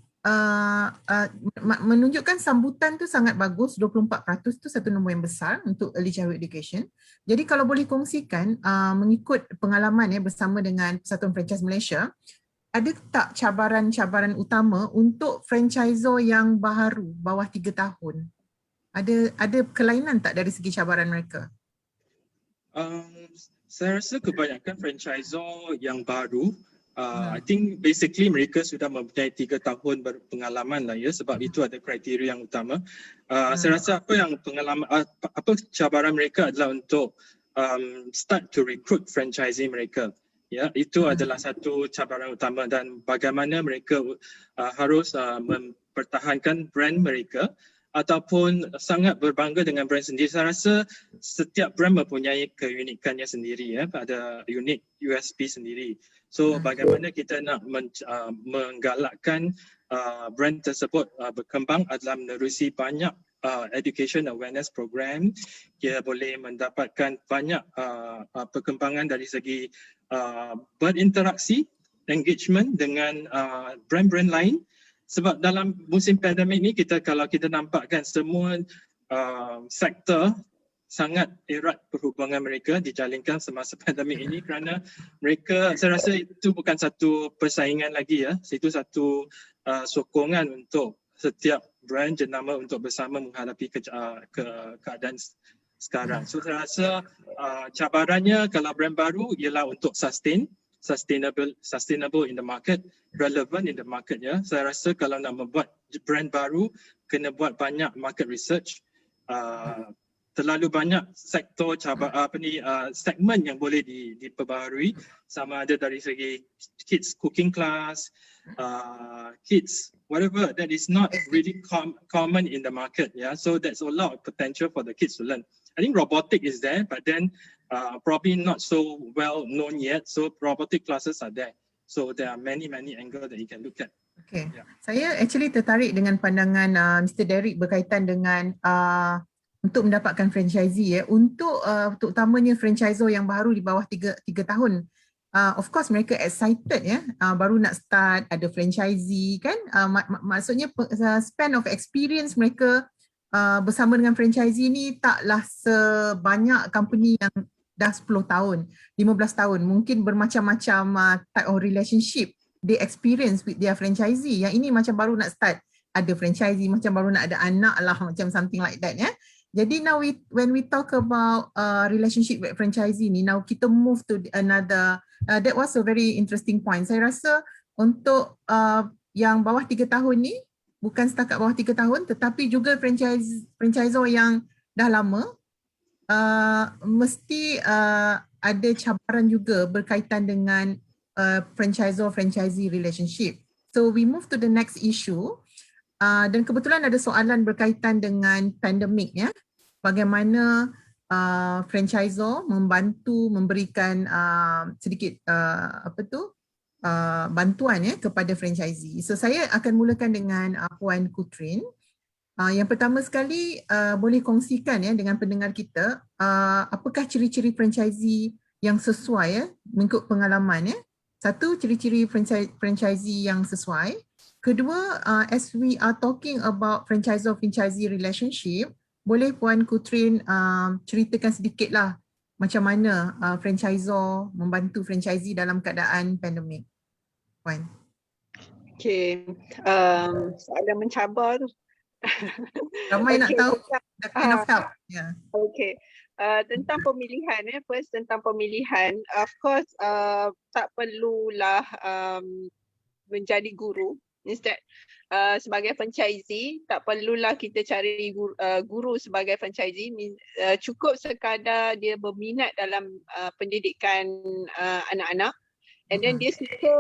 menunjukkan sambutan tu sangat bagus. 24% tu satu nombor yang besar untuk early childhood education. Jadi kalau boleh kongsikan mengikut pengalaman ya bersama dengan Persatuan Franchise Malaysia, ada tak cabaran-cabaran utama untuk franchisor yang baru bawah 3 tahun? Ada kelainan tak dari segi cabaran mereka? Saya rasa kebanyakan franchisor yang baru, I think basically mereka sudah mempunyai 3 tahun berpengalaman lah ya, sebab itu ada kriteria yang utama. Saya rasa apa cabaran mereka adalah untuk start to recruit franchisee mereka. Ya, itu adalah satu cabaran utama, dan bagaimana mereka harus mempertahankan brand mereka ataupun sangat berbangga dengan brand sendiri. Saya rasa setiap brand mempunyai keunikannya sendiri, ada unik USP sendiri. So bagaimana kita nak menggalakkan brand tersebut berkembang adalah menerusi banyak education awareness program. Kita boleh mendapatkan banyak perkembangan dari segi berinteraksi, engagement dengan brand-brand lain. Sebab dalam musim pandemik ni kalau kita nampakkan semua sektor sangat erat perhubungan mereka dijalinkan semasa pandemik ini, kerana mereka, saya rasa itu bukan satu persaingan lagi itu satu sokongan untuk setiap brand jenama untuk bersama menghadapi keadaan sekarang. So saya rasa cabarannya kalau brand baru ialah untuk sustainable in the market, relevant in the market. Saya rasa kalau nak membuat brand baru kena buat banyak market research. Terlalu banyak sektor segmen yang boleh diperbaharui, sama ada dari segi kids cooking class, kids whatever that is not really common in the market. So there's a lot of potential for the kids to learn. I think robotic is there, but then probably not so well known yet. So robotic classes are there. So there are many angles that you can look at. Okay. Saya actually tertarik dengan pandangan Mr. Derek berkaitan dengan untuk mendapatkan franchisee untuk terutamanya franchisor yang baru di bawah 3 tahun. Of course mereka excited baru nak start, ada franchisee kan, maksudnya span of experience mereka bersama dengan franchisee ni taklah sebanyak company yang dah 10 tahun, 15 tahun, mungkin bermacam-macam type of relationship they experience with their franchisee. Yang ini macam baru nak start, ada franchisee, macam baru nak ada anak lah, macam something like that Jadi now when we talk about relationship with franchisee ni, now kita move to another, that was a very interesting point. Saya rasa untuk yang bawah 3 tahun ni, bukan setakat bawah 3 tahun, tetapi juga franchisor yang dah lama, mesti ada cabaran juga berkaitan dengan franchisor-franchisee relationship. So we move to the next issue. Dan kebetulan ada soalan berkaitan dengan pandemik bagaimana franchisor membantu memberikan sedikit bantuan kepada franchisee. So saya akan mulakan dengan Puan Qutren. Yang pertama sekali boleh kongsikan dengan pendengar kita apakah ciri-ciri franchisee yang sesuai mengikut pengalaman. Satu, ciri-ciri franchisee yang sesuai. Kedua, as we are talking about franchisor-franchisee relationship, boleh Puan Qutren ceritakan sedikitlah macam mana franchisor membantu franchisee dalam keadaan pandemik. Puan. Okay, soalan mencabar tu. Ramai nak tahu the kind of help. Okay. Tentang pemilihan, first tentang pemilihan, of course tak perlulah menjadi guru. Instead, sebagai franchisee, tak perlulah kita cari guru sebagai franchisee. Cukup sekadar dia berminat dalam pendidikan anak-anak. And then dia suka,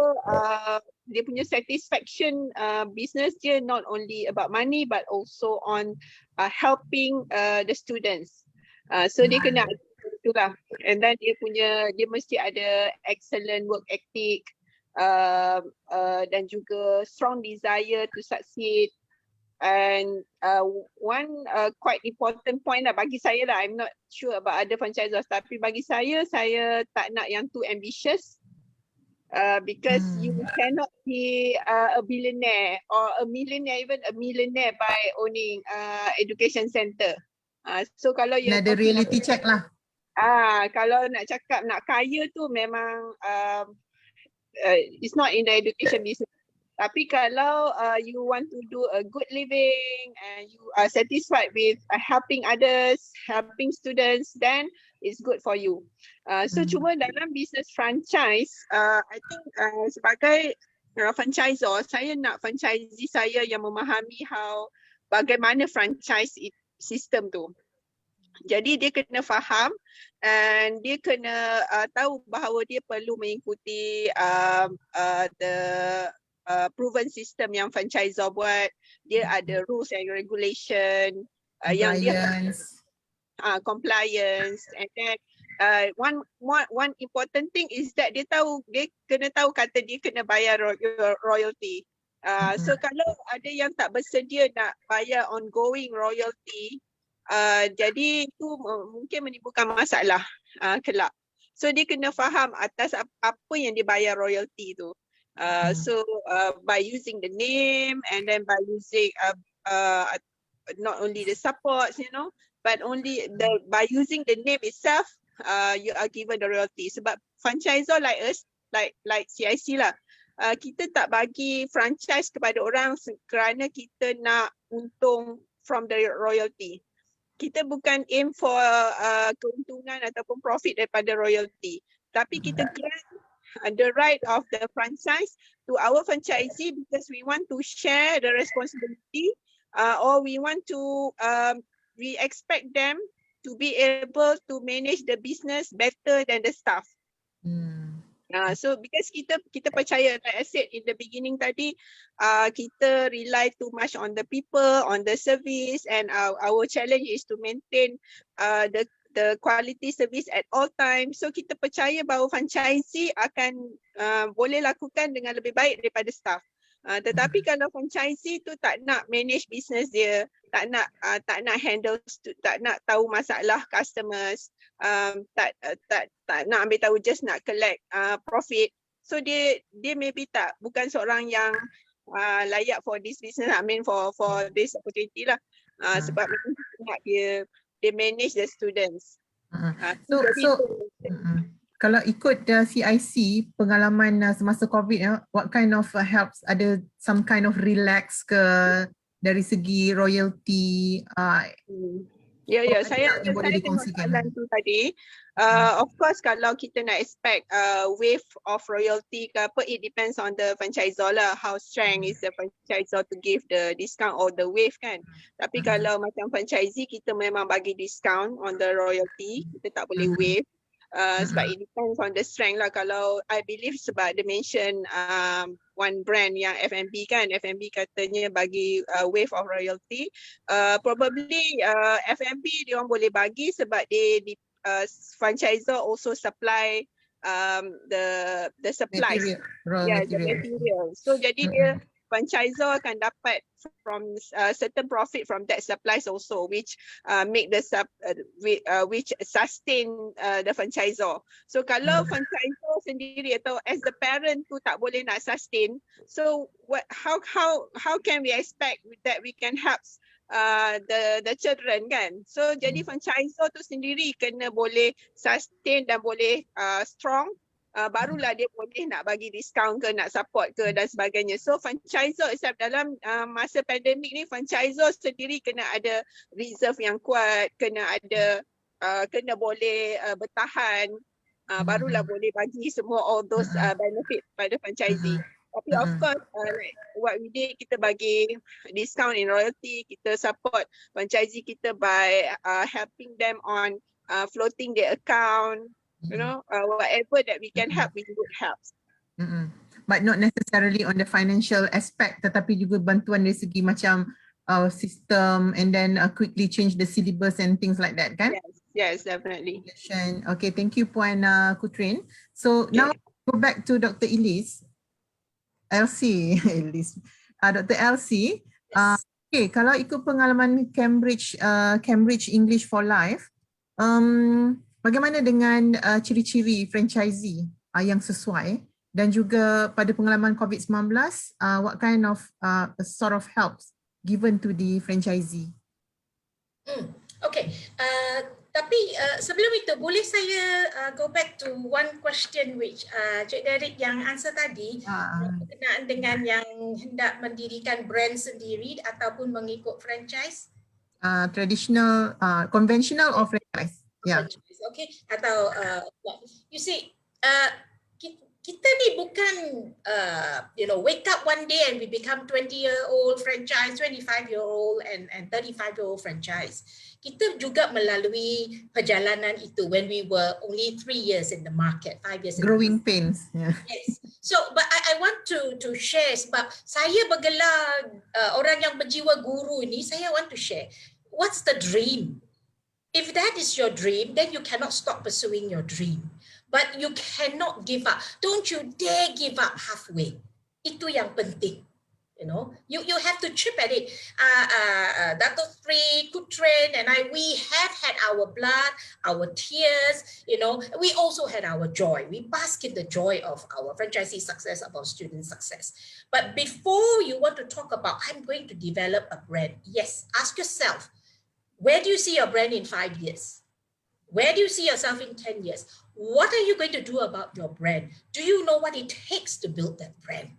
dia punya satisfaction business dia not only about money but also on helping the students. So dia kena itulah. And then dia mesti ada excellent work ethic. Dan juga strong desire to succeed. And one quite important point bagi saya I'm not sure about other franchisors, tapi bagi saya tak nak yang too ambitious, because you cannot be a billionaire or a millionaire, even a millionaire by owning education center. So kalau you ada reality check lah. Kalau nak cakap nak kaya tu memang it's not in the education business. Tapi kalau you want to do a good living and you are satisfied with helping others, helping students, then it's good for you. So cuma dalam business franchise, I think sebagai franchisor, saya nak franchisee saya yang memahami bagaimana franchise system tu. Jadi dia kena faham and dia kena tahu bahawa dia perlu mengikuti proven system yang franchisor buat. Dia ada rules and regulation yang dia Compliance. compliance, and then one important thing is that dia kena tahu kata dia kena bayar royalty. So kalau ada yang tak bersedia nak bayar ongoing royalty, jadi itu mungkin menimbulkan masalah kelak. So dia kena faham atas apa yang dia bayar royalty tu. So by using the name, and then by using not only the supports, but only by using the name itself, you are given the royalty. Sebab franchisor like us, like CIC lah, kita tak bagi franchise kepada orang kerana kita nak untung from the royalty. Kita bukan aim for keuntungan ataupun profit daripada royalty, tapi kita grant the right of the franchise to our franchisee because we want to share the responsibility, or we want to we expect them to be able to manage the business better than the staff. So because kita percaya, like I said in the beginning tadi, kita rely too much on the people, on the service, and our challenge is to maintain the quality service at all times. So kita percaya bahawa franchisee akan boleh lakukan dengan lebih baik daripada staff. Tetapi kalau franchisee tu tak nak manage business dia, tak nak handle, tak nak tahu masalah customers, tak nak ambil tahu, just nak collect profit, so dia maybe bukan seorang yang layak for this business, I mean for this opportunity lah. Sebab nak dia manage the students. Kalau ikut CIC pengalaman semasa COVID, what kind of helps? Ada some kind of relax ke dari segi royalty? Saya tengok soalan tu tadi. Of course, kalau kita nak expect wave of royalty ke apa, it depends on the franchisor lah. How strong is the franchisor to give the discount or the wave kan. Tapi kalau macam franchisee, kita memang bagi discount on the royalty. Kita tak boleh wave. Sebab it depends on the strength lah. Kalau I believe sebab dia mention one brand yang F&B kan, F&B katanya bagi wave of royalty, probably F&B dia orang boleh bagi sebab dia franchisor also supply the supplies, the material. So jadi dia franchisor akan dapat from certain profit from that supplies also, which make the which sustain the franchisor. So kalau franchisor sendiri atau as the parent tu tak boleh nak sustain, so how can we expect that we can help the children kan? So jadi franchisor tu sendiri kena boleh sustain dan boleh strong, barulah dia boleh nak bagi diskaun ke, nak support ke dan sebagainya. So franchisor itself dalam masa pandemik ni, franchisor sendiri kena ada reserve yang kuat, kena boleh bertahan, barulah boleh bagi semua all those benefit pada franchisee. Tapi of course, like what we did, kita bagi discount in royalty, kita support franchisee kita by helping them on floating their account, whatever that we can help, we would help. But not necessarily on the financial aspect, tetapi juga bantuan dari segi macam system, and then quickly change the syllabus and things like that kan? Yes, definitely. Okay, thank you Puan Qutren. So now go back to Dr. Elise. Dr. Elsie, okay, kalau ikut pengalaman Cambridge English for Life, bagaimana dengan ciri-ciri franchisee yang sesuai, dan juga pada pengalaman COVID-19, what kind of sort of helps given to the franchisee? Okay, tapi sebelum itu boleh saya go back to one question which Cik Derek yang answer tadi, berkenaan dengan yang hendak mendirikan brand sendiri ataupun mengikut franchise? Traditional, conventional or franchise? Yeah. Okay, atau you see, kita ni bukan wake up one day and we become 20-year-old franchise, 25-year-old and 35-year-old franchise. Kita juga melalui perjalanan itu when we were only 3 years in the market, 5 years. Growing pains. Yeah. Yes. So, but I want to share sebab saya bergelar orang yang berjiwa guru ni, saya want to share. What's the dream? If that is your dream, then you cannot stop pursuing your dream. But you cannot give up. Don't you dare give up halfway. Itu yang penting. You know, you have to chip at it. Dato Sri, Qutren, and we have had our blood, our tears. You know, we also had our joy. We bask in the joy of our franchisee success, of our student success. But before you want to talk about, I'm going to develop a brand. Yes, ask yourself, where do you see your brand in 5 years? Where do you see yourself in 10 years? What are you going to do about your brand? Do you know what it takes to build that brand?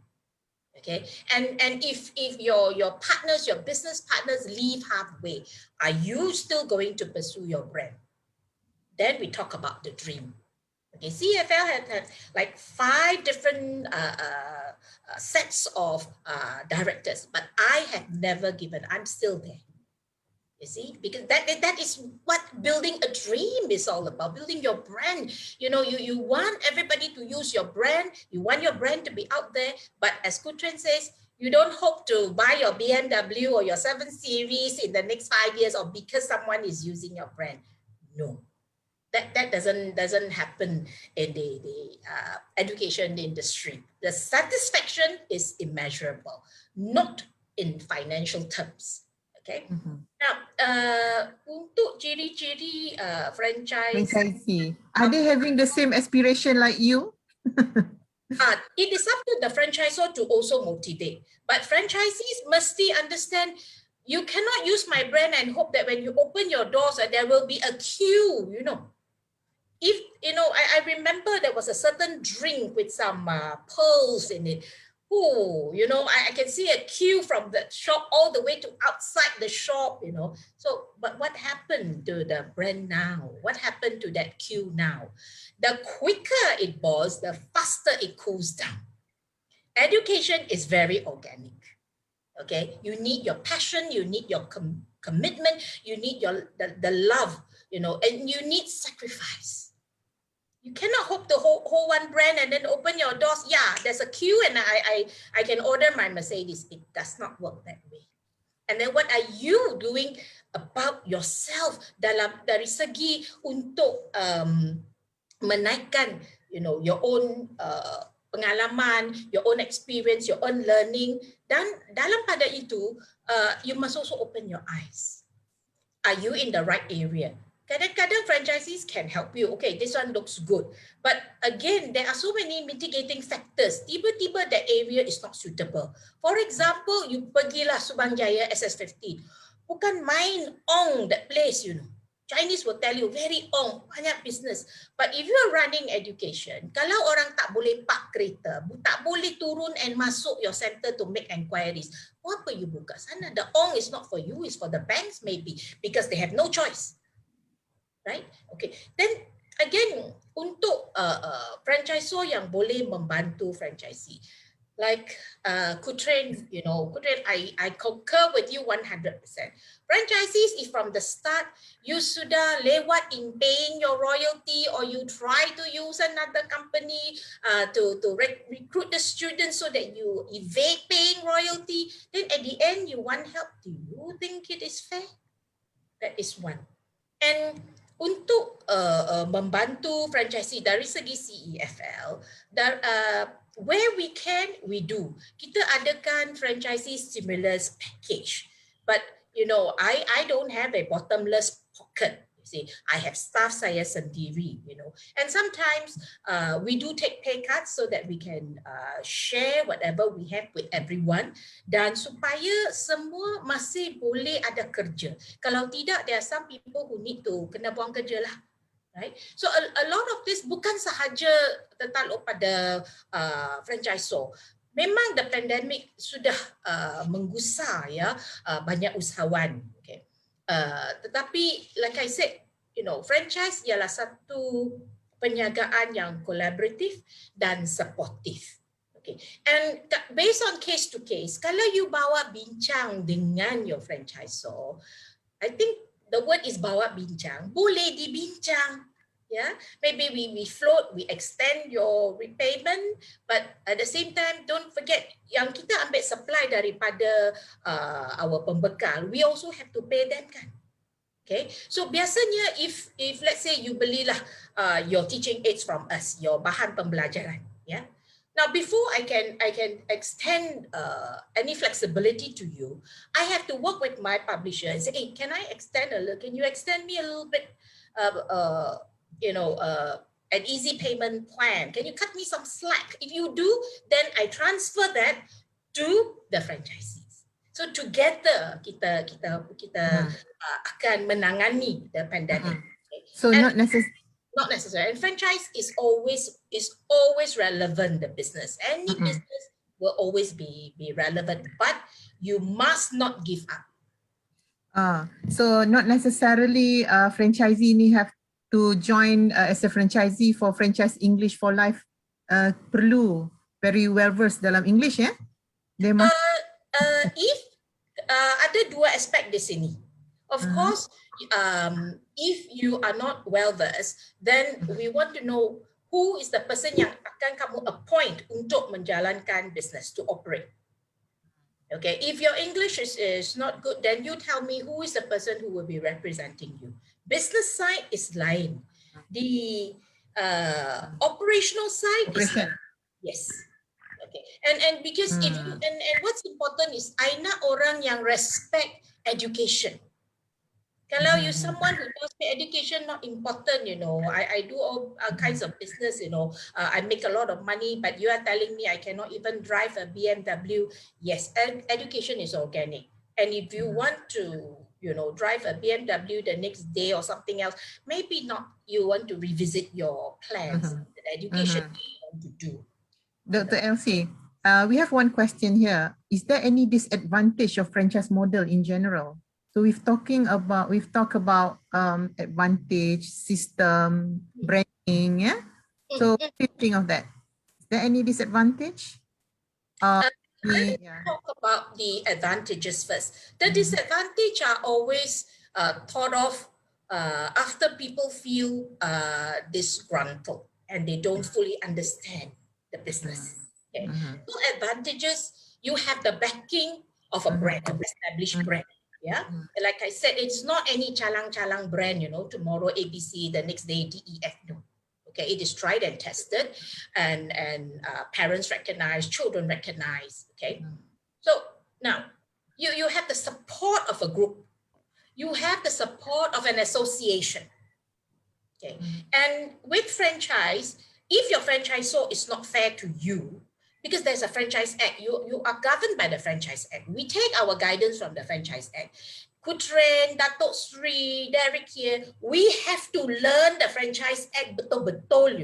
Okay, and if your partners, your business partners leave halfway, are you still going to pursue your brand? Then we talk about the dream. Okay, CFL had like 5 different sets of directors, but I have never given. I'm still there. You see, because that is what building a dream is all about, building your brand. You know, you want everybody to use your brand, you want your brand to be out there, but as Qutren says, you don't hope to buy your BMW or your 7 Series in the next 5 years or because someone is using your brand. No, that doesn't happen in the education industry. The satisfaction is immeasurable, not in financial terms. Okay. Now, untuk ciri-ciri franchisee, are they having the same aspiration like you? It is up to the franchisor to also motivate. But franchisees must understand you cannot use my brand and hope that when you open your doors, there will be a queue, you know. If, you know, I remember there was a certain drink with some pearls in it. Oh, you know, I can see a queue from the shop all the way to outside the shop, you know. So, but what happened to the brand now? What happened to that queue now? The quicker it boils, the faster it cools down. Education is very organic. Okay, you need your passion, you need your commitment, you need the love, you know, and you need sacrifice. You cannot hope to hold one brand and then open your doors. Yeah, there's a queue and I can order my Mercedes. It does not work that way. And then what are you doing about yourself dari segi untuk menaikkan, you know, your own pengalaman, your own experience, your own learning. Dan dalam pada itu, you must also open your eyes. Are you in the right area? Kadang-kadang franchisees can help you. Okay, this one looks good. But again, there are so many mitigating factors. Tiba-tiba that area is not suitable. For example, you pergilah Subang Jaya SS15. Bukan main ong that place, you know. Chinese will tell you, very ong, banyak business. But if you are running education, kalau orang tak boleh park kereta, tak boleh turun and masuk your center to make enquiries, apa you buka sana? The ong is not for you, it's for the banks maybe, because they have no choice. Right? Okay. Then again, untuk franchisor yang boleh membantu franchisee, like Qutren, you know, Qutren, I concur with you 100%. Franchisees, if from the start you sudah lewat in paying your royalty or you try to use another company to recruit the students so that you evade paying royalty, then at the end you want help. Do you think it is fair? That is one. And untuk membantu franchisee dari segi CEFL, where we can, we do. Kita adakan franchisee stimulus package. But, you know, I don't have a bottomless pocket. See, I have staff saya sendiri, you know, and sometimes we do take pay cuts so that we can share whatever we have with everyone, dan supaya semua masih boleh ada kerja. Kalau tidak, there are some people who need to kena buang kerja lah, right? So a lot of this bukan sahaja tertakluk pada franchisor. Memang the pandemic sudah menggusar ya banyak usahawan. Okay. Tetapi like I said, you know, franchise ialah satu perniagaan yang kolaboratif dan supportive. Okay. And based on case to case, kalau you bawa bincang dengan your franchisor, I think the word is bawa bincang, boleh dibincang. Yeah, maybe we float, we extend your repayment, but at the same time, don't forget yang kita ambil supply daripada our pembekal, we also have to pay them kan. Okay, so biasanya if let's say you belilah your teaching aids from us, your bahan pembelajaran, yeah. Now before I can extend any flexibility to you, I have to work with my publisher and say, hey, can I extend a little? Can you extend me a little bit? An easy payment plan. Can you cut me some slack? If you do, then I transfer that to the franchisees. So together kita akan menangani the pandemic. Okay. So And not not necessary. And franchise is always relevant. The business, any business will always be relevant, but you must not give up. So not necessarily franchisee ni have to join as a franchisee for franchise English for life. Perlu very well versed dalam English, ya? They must. If ada dua aspek di sini. Of course, if you are not well versed, then we want to know who is the person yang akan kamu appoint untuk menjalankan business to operate. Okay, if your English is not good, then you tell me who is the person who will be representing you. Business side is lain. The operational side is lain. Yes. Okay. And because if you and what's important is I nak orang yang respect education. Kalau you someone who tells me education not important, I do all kinds of business, I make a lot of money, but you are telling me I cannot even drive a BMW. Yes, education is organic. And if you want to, drive a BMW the next day or something else, maybe not, you want to revisit your plans, the education you want to do. Dr. Elsie, we have one question here. Is there any disadvantage of franchise model in general? So we've talked about advantage, system, branding, yeah? So what do you think of that? Is there any disadvantage? Let's talk about the advantages first. The disadvantage are always thought of after people feel disgruntled and they don't fully understand the business. Okay. So advantages, you have the backing of a brand, an established brand. Yeah, like I said, it's not any chalang brand, tomorrow ABC, the next day DEF. No. Okay, it is tried and tested, and parents recognize, children recognize. Okay, so now you have the support of a group, you have the support of an association. Okay, and with franchise, if your franchisor is not fair to you, because there's a Franchise Act, you are governed by the Franchise Act. We take our guidance from the Franchise Act. Qutren, Datuk Sri, Derek here, we have to learn the Franchise Act betul-betul,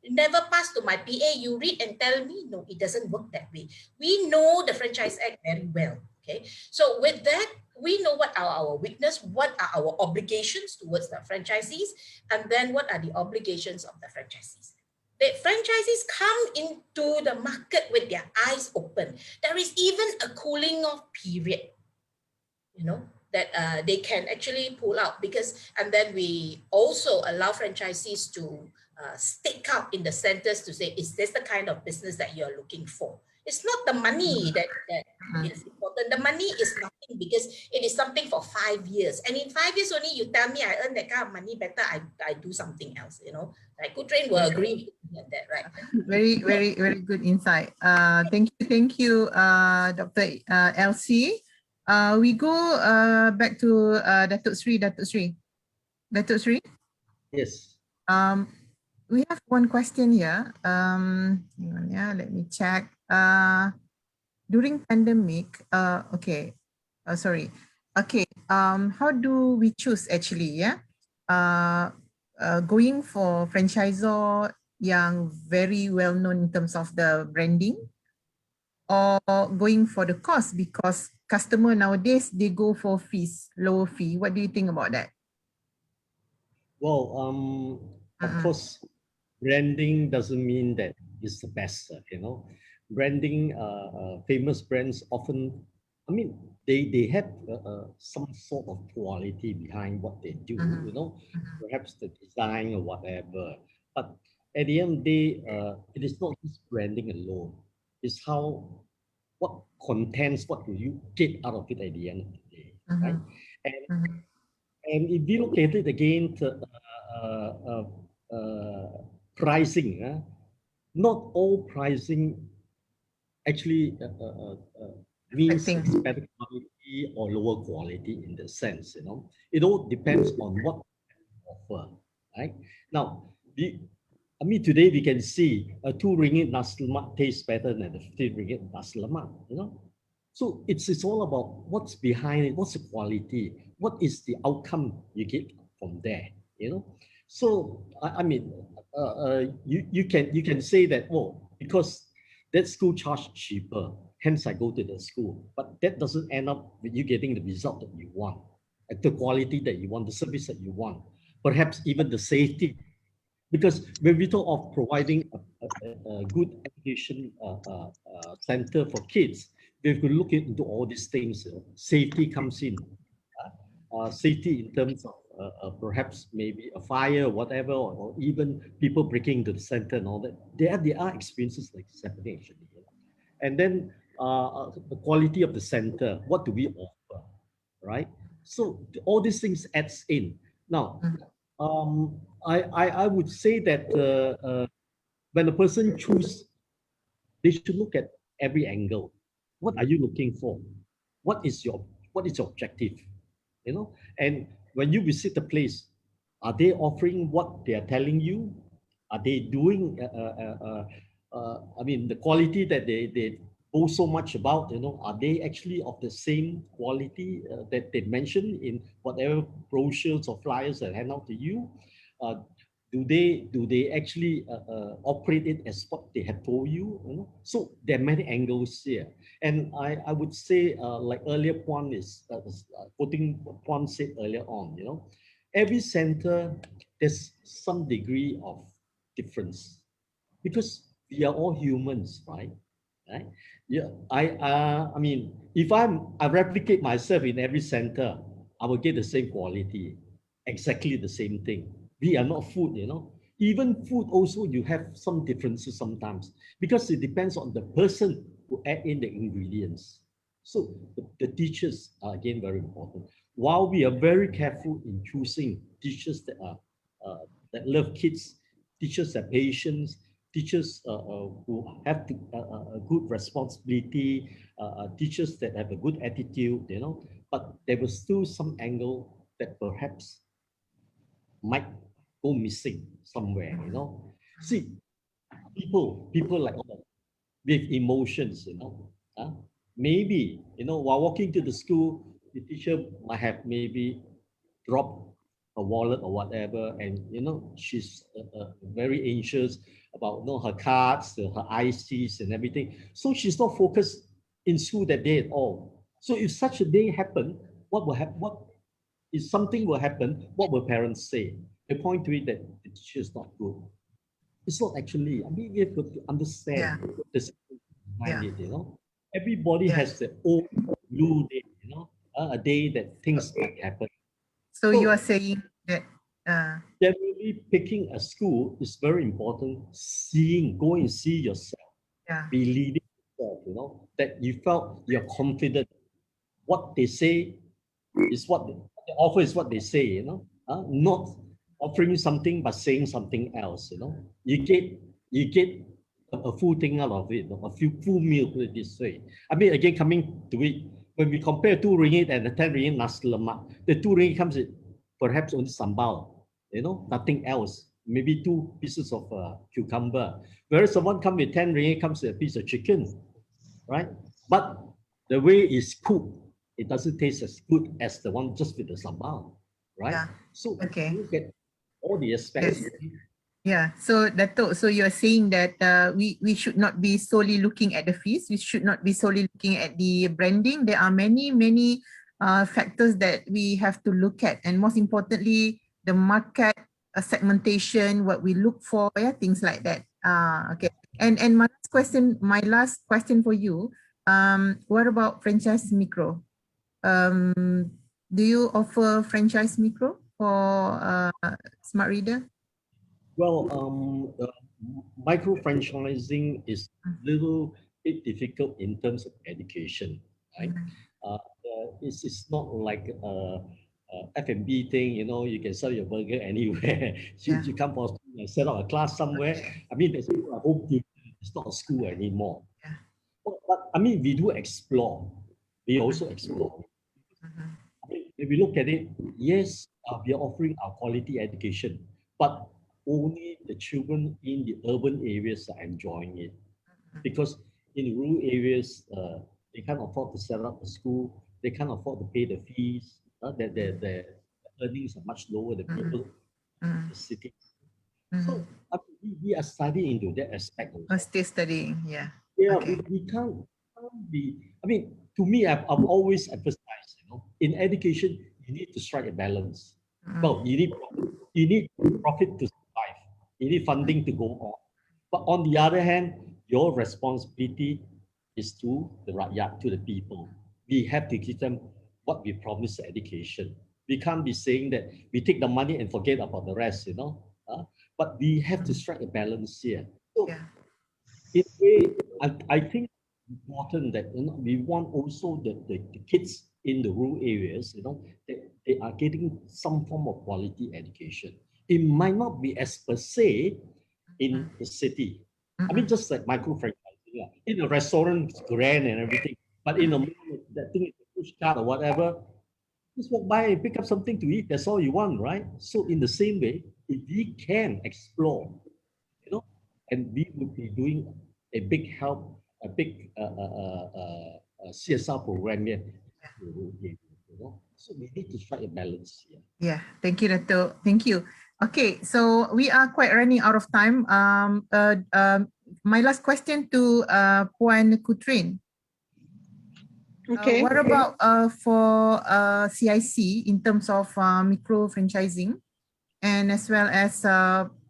You never pass to my PA, you read and tell me, no, it doesn't work that way. We know the Franchise Act very well, okay? So with that, we know what are our weaknesses, what are our obligations towards the franchisees, and then what are the obligations of the franchisees. The franchisees come into the market with their eyes open. There is even a cooling off period, that they can actually pull out and then we also allow franchisees to stick out in the centers to say, is this the kind of business that you're looking for? It's not the money that is important. The money is nothing because it is something for 5 years. And in 5 years only, you tell me I earn that kind of money better, I do something else, Like Qutren will agree with that, right? Very, very, very good insight. Thank you, Dr. Elsie. We go back to Datuk Sri. Datuk Sri? Yes. We have one question here. Hang on, let me check. During pandemic, how do we choose actually, going for franchisor yang very well known in terms of the branding, or going for the cost because customer nowadays, they go for fees, lower fee. What do you think about that? Well, of course, branding doesn't mean that it's the best, Branding, famous brands often I mean, they have some sort of quality behind what they do, you know, perhaps the design or whatever. But at the end of the day, it is not just branding alone. It's how, what contents, what do you get out of it at the end of the day, right? And if you look at it again, pricing, not all pricing actually means it's better quality or lower quality in the sense, you know. It all depends on what you offer, right? Now, I mean, today we can see a 2 ringgit nasi lemak tastes better than a 15 ringgit nasi lemak, you know. So it's all about what's behind it, what's the quality, what is the outcome you get from there, you know. So I mean, you can say that, oh, because that school charged cheaper, hence I go to the school. But that doesn't end up with you getting the result that you want, the quality that you want, the service that you want, perhaps even the safety. Because when we talk of providing a good education center for kids, we have to look into all these things. Safety comes in. Safety in terms of perhaps maybe a fire or whatever, or even people breaking into the center and all that. There are experiences like this happening actually. And then the quality of the center, what do we offer, right? So all these things adds in. Now, I would say that when a person chooses, they should look at every angle. What are you looking for? What is your objective? You know, and when you visit the place, are they offering what they are telling you? Are they doing? I mean, the quality that they boast so much about, you know, are they actually of the same quality that they mentioned in whatever brochures or flyers that hand out to you? Do they actually operate it as what they have told you? You know? So there are many angles here, and I would say like earlier Puan is quoting what Puan said earlier on. You know, every center there's some degree of difference because we are all humans, right? Right? Yeah. I mean, if I replicate myself in every center, I will get the same quality, exactly the same thing. We are not food, you know. Even food also, you have some differences sometimes because it depends on the person who add in the ingredients. So the teachers are again very important. While we are very careful in choosing teachers that are that love kids, teachers that are patient, teachers who have a good responsibility, teachers that have a good attitude, you know, but there was still some angle that perhaps might go missing somewhere, you know. See, people like that with emotions, you know. Maybe, you know, while walking to the school, the teacher might have maybe dropped her wallet or whatever, and you know, she's very anxious about, you know, her cards, her ICs and everything. So she's not focused in school that day at all. So if such a day happen, what will happen? What if something will happen? What will parents say? They point to it that the teacher is not good. It's not actually. I mean, we have to understand the situation behind it. You know, everybody has their own blue day. You know, a day that things might happen. So you are saying that generally picking a school is very important. Go and see yourself. Believing yourself. You know that you felt you're confident. What they say is what the offer is what they say. You know, not offering you something but saying something else. You know, you get a full thing out of it, a full meal, put it this way. I mean, again, coming to it, when we compare 2 ringgit and the 10 ringgit nasi lemak, the 2 ringgit comes with perhaps only sambal, you know, nothing else. Maybe 2 pieces of cucumber. Whereas the one comes with 10 ringgit comes with a piece of chicken, right? But the way it's cooked, it doesn't taste as good as the one just with the sambal, right? So you get all the aspects. Yeah, so Dato', so you are saying that we should not be solely looking at the fees. We should not be solely looking at the branding. There are many factors that we have to look at, and most importantly, the market segmentation, what we look for, things like that. Okay. And my last question for you, what about franchise micro? Do you offer franchise micro for smart reader? Well, micro franchising is a little bit difficult in terms of education, right? It's not like F&B thing, you know, you can sell your burger anywhere. You come for set up a class somewhere. I mean, there's a home tutor. It's not a school anymore. But I mean, we do explore. We also explore. I mean, if we look at it, yes, we are offering our quality education, but only the children in the urban areas are enjoying it. Because in rural areas, they can't afford to set up a school, they can't afford to pay the fees, their earnings are much lower than people in the city. So we are studying into that aspect also. Still studying, yeah. Yeah, Okay. we can't be, I mean, to me, I've always emphasized, you know, in education, you need to strike a balance. Well, you need profit to survive. You need funding to go on. But on the other hand, your responsibility is to the rakyat, to the people. We have to give them what we promised education. We can't be saying that we take the money and forget about the rest, you know. But we have to strike a balance here. So, in a way, I think it's important that, you know, we want also the kids in the rural areas, you know, they are getting some form of quality education. It might not be as per se in the city. I mean, just like micro franchising, yeah. In a restaurant, it's grand and everything, but in a mall, that thing is a push cart or whatever, just walk by and pick up something to eat. That's all you want, right? So in the same way, if we can explore, you know, and we would be doing a big help, a big CSR program here, you know. So we need to strike a balance here. Yeah, thank you, Dato. Thank you. Okay, so we are quite running out of time. My last question to Puan Qutren. Okay. What about for CIC in terms of micro franchising, and as well as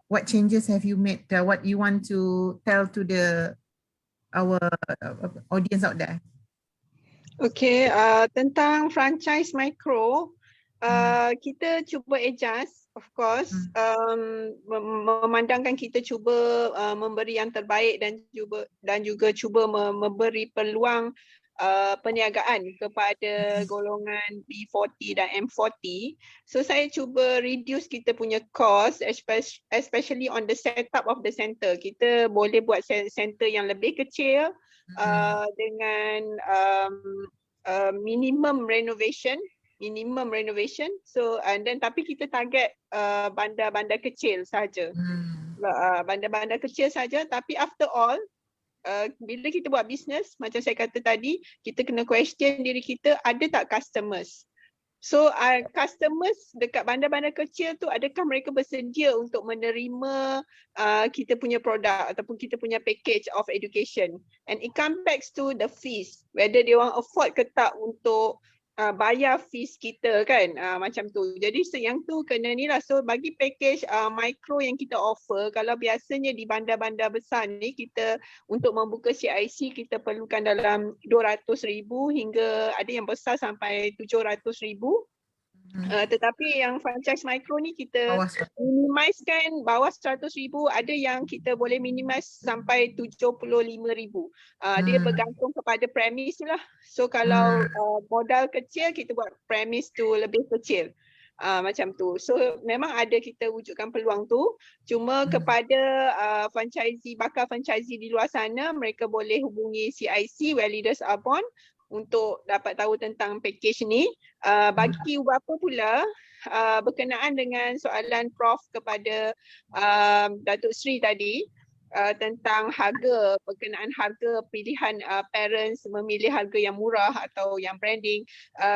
what changes have you made? What you want to tell to our audience out there? Okay, tentang franchise micro, kita cuba adjust, of course, memandangkan kita cuba memberi yang terbaik dan juga cuba memberi peluang perniagaan kepada golongan B40 dan M40. So saya cuba reduce kita punya cost, especially on the setup of the center. Kita boleh buat center yang lebih kecil dengan minimum renovation. So and then tapi kita target bandar-bandar kecil saja. Bandar-bandar kecil saja, tapi after all bila kita buat bisnes, macam saya kata tadi, kita kena question diri kita, ada tak customers? So customers dekat bandar-bandar kecil tu, adakah mereka bersedia untuk menerima kita punya produk ataupun kita punya package of education? And it comes back to the fees, whether they want afford ke tak untuk bayar fees kita kan, macam tu. Jadi yang tu kena ni lah. So bagi package micro yang kita offer, kalau biasanya di bandar-bandar besar ni, kita untuk membuka CIC kita perlukan dalam 200,000 hingga ada yang besar sampai 700,000. Tetapi yang franchise micro ni kita minimizekan bawah 100,000, ada yang kita boleh minimize sampai 75,000. Dia bergantung kepada premis tu lah. So kalau modal kecil, kita buat premis tu lebih kecil. Macam tu. So memang ada kita wujudkan peluang tu. Cuma kepada bakal franchisee di luar sana, mereka boleh hubungi CIC where leaders are born untuk dapat tahu tentang package ni. Bagi bapa pula, berkenaan dengan soalan Prof kepada Datuk Sri tadi, tentang harga, berkenaan harga pilihan parents memilih harga yang murah atau yang branding.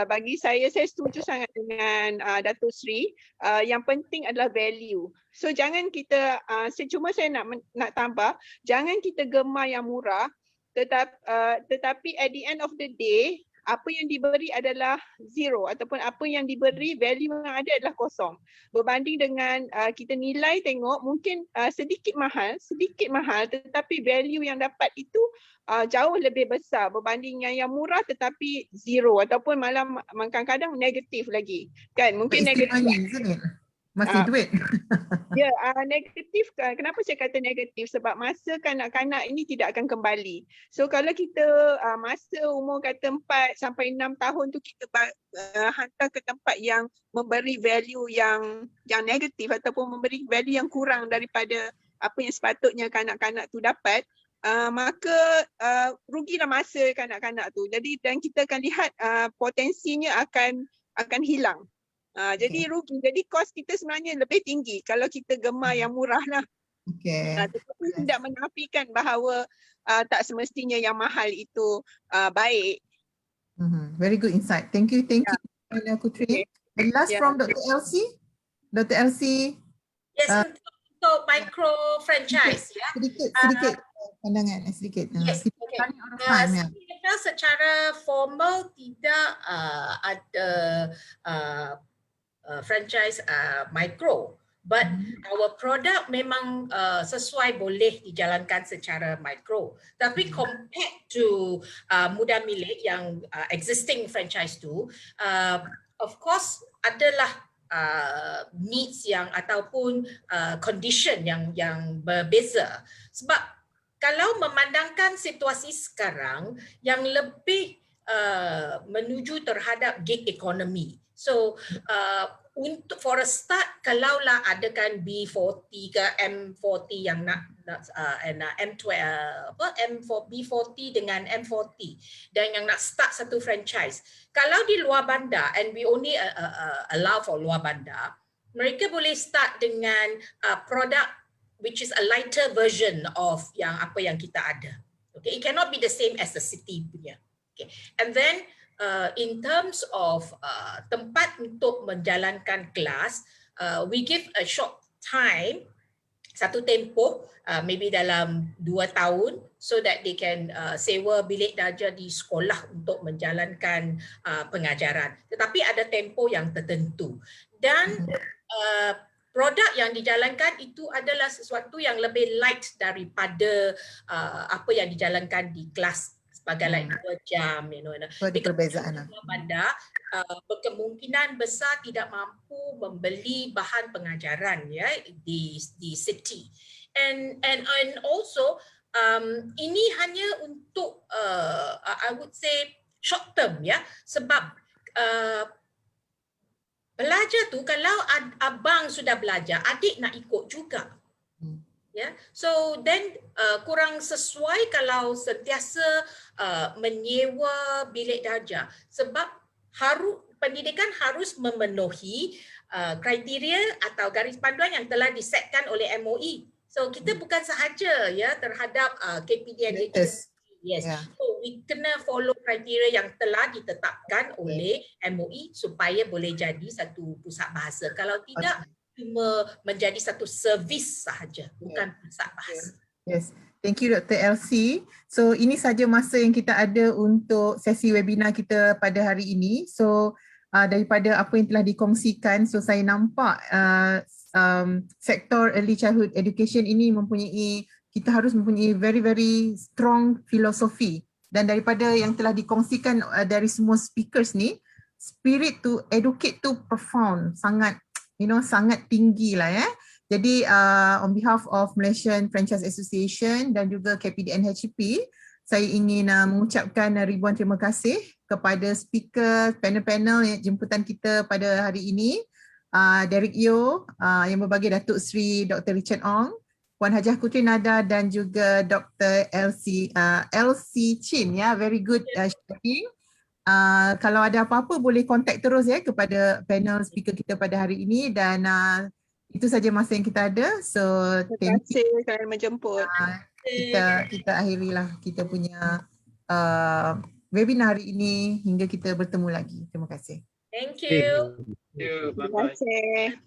Bagi saya setuju sangat dengan Datuk Sri. Yang penting adalah value. So jangan kita, cuma saya nak tambah, jangan kita gemar yang murah, tetapi at the end of the day, apa yang diberi adalah zero ataupun apa yang diberi value yang ada adalah kosong. Berbanding dengan kita nilai tengok mungkin sedikit mahal tetapi value yang dapat itu jauh lebih besar berbanding yang murah tetapi zero ataupun malah kadang-kadang negatif lagi. Kan mungkin negatif. Masih duit. Ya, negatif. Kenapa saya kata negatif? Sebab masa kanak-kanak ini tidak akan kembali. So kalau kita masa umur kata 4 sampai 6 tahun tu kita hantar ke tempat yang memberi value yang negatif ataupun memberi value yang kurang daripada apa yang sepatutnya kanak-kanak tu dapat, maka rugilah masa kanak-kanak tu. Jadi dan kita akan lihat potensinya akan hilang. Jadi rugi. Jadi kos kita sebenarnya lebih tinggi kalau kita gemar yang murah lah. Tetapi tidak menafikan bahawa tak semestinya yang mahal itu baik. Very good insight. Thank you, Qutren. And last from Dr. Elsie. Dr. Elsie. Yes, untuk micro franchise ya. Sedikit pandangan sedikit. Yes, okay. Secara formal tidak ada franchise micro, but our product memang sesuai boleh dijalankan secara micro. Tapi compared to mudah milik yang existing franchise tu, of course adalah needs yang ataupun condition yang berbeza. Sebab kalau memandangkan situasi sekarang yang lebih menuju terhadap gig economy. So untuk for a start kalaulah adakan B40 ke M40 yang nak B40 dengan M40 dan yang nak start satu franchise. Kalau di luar bandar and we only allow for luar bandar, mereka boleh start dengan produk which is a lighter version of yang apa yang kita ada. Okay, it cannot be the same as the city punya. Okay, and then in terms of tempat untuk menjalankan kelas, we give a short time, satu tempoh, maybe dalam 2 tahun, so that they can sewa bilik darjah di sekolah untuk menjalankan pengajaran. Tetapi ada tempoh yang tertentu. Dan produk yang dijalankan itu adalah sesuatu yang lebih light daripada apa yang dijalankan di kelas sebagai 2 jam, perbezaan bandar berkemungkinan besar tidak mampu membeli bahan pengajaran ya di city, and also ini hanya untuk I would say short term ya, sebab belajar tu kalau abang sudah belajar, adik nak ikut juga. Ya, so then kurang sesuai kalau sentiasa menyewa bilik darjah, sebab pendidikan harus memenuhi kriteria atau garis panduan yang telah disetkan oleh MOE. So kita bukan sahaja ya terhadap KPDN. Yes. So we kena follow kriteria yang telah ditetapkan oleh MOE supaya boleh jadi satu pusat bahasa. Kalau tidak cuma menjadi satu servis sahaja, bukan pusat bahasa. Yes. Thank you Dr. Elsie. So ini saja masa yang kita ada untuk sesi webinar kita pada hari ini. So daripada apa yang telah dikongsikan, so saya nampak sektor early childhood education ini kita harus mempunyai very strong filosofi, dan daripada yang telah dikongsikan dari semua speakers ni, spirit to educate tu profound, sangat tinggi lah ya. Jadi on behalf of Malaysian Franchise Association dan juga KPDN HEP, saya ingin mengucapkan ribuan terima kasih kepada speaker panel-panel yang jemputan kita pada hari ini. Derek Yeo yang berbagi, Datuk Seri Dr. Richard Ong, Puan Hajah Qutren dan juga Dr. Elsie Chin ya, very good sharing. Kalau ada apa-apa boleh kontak terus ya kepada panel speaker kita pada hari ini, dan itu saja masa yang kita ada. So terima kasih kerana menjemput. Kita akhirilah kita punya webinar hari ini hingga kita bertemu lagi. Terima kasih. Thank you. Bye bye. Terima kasih.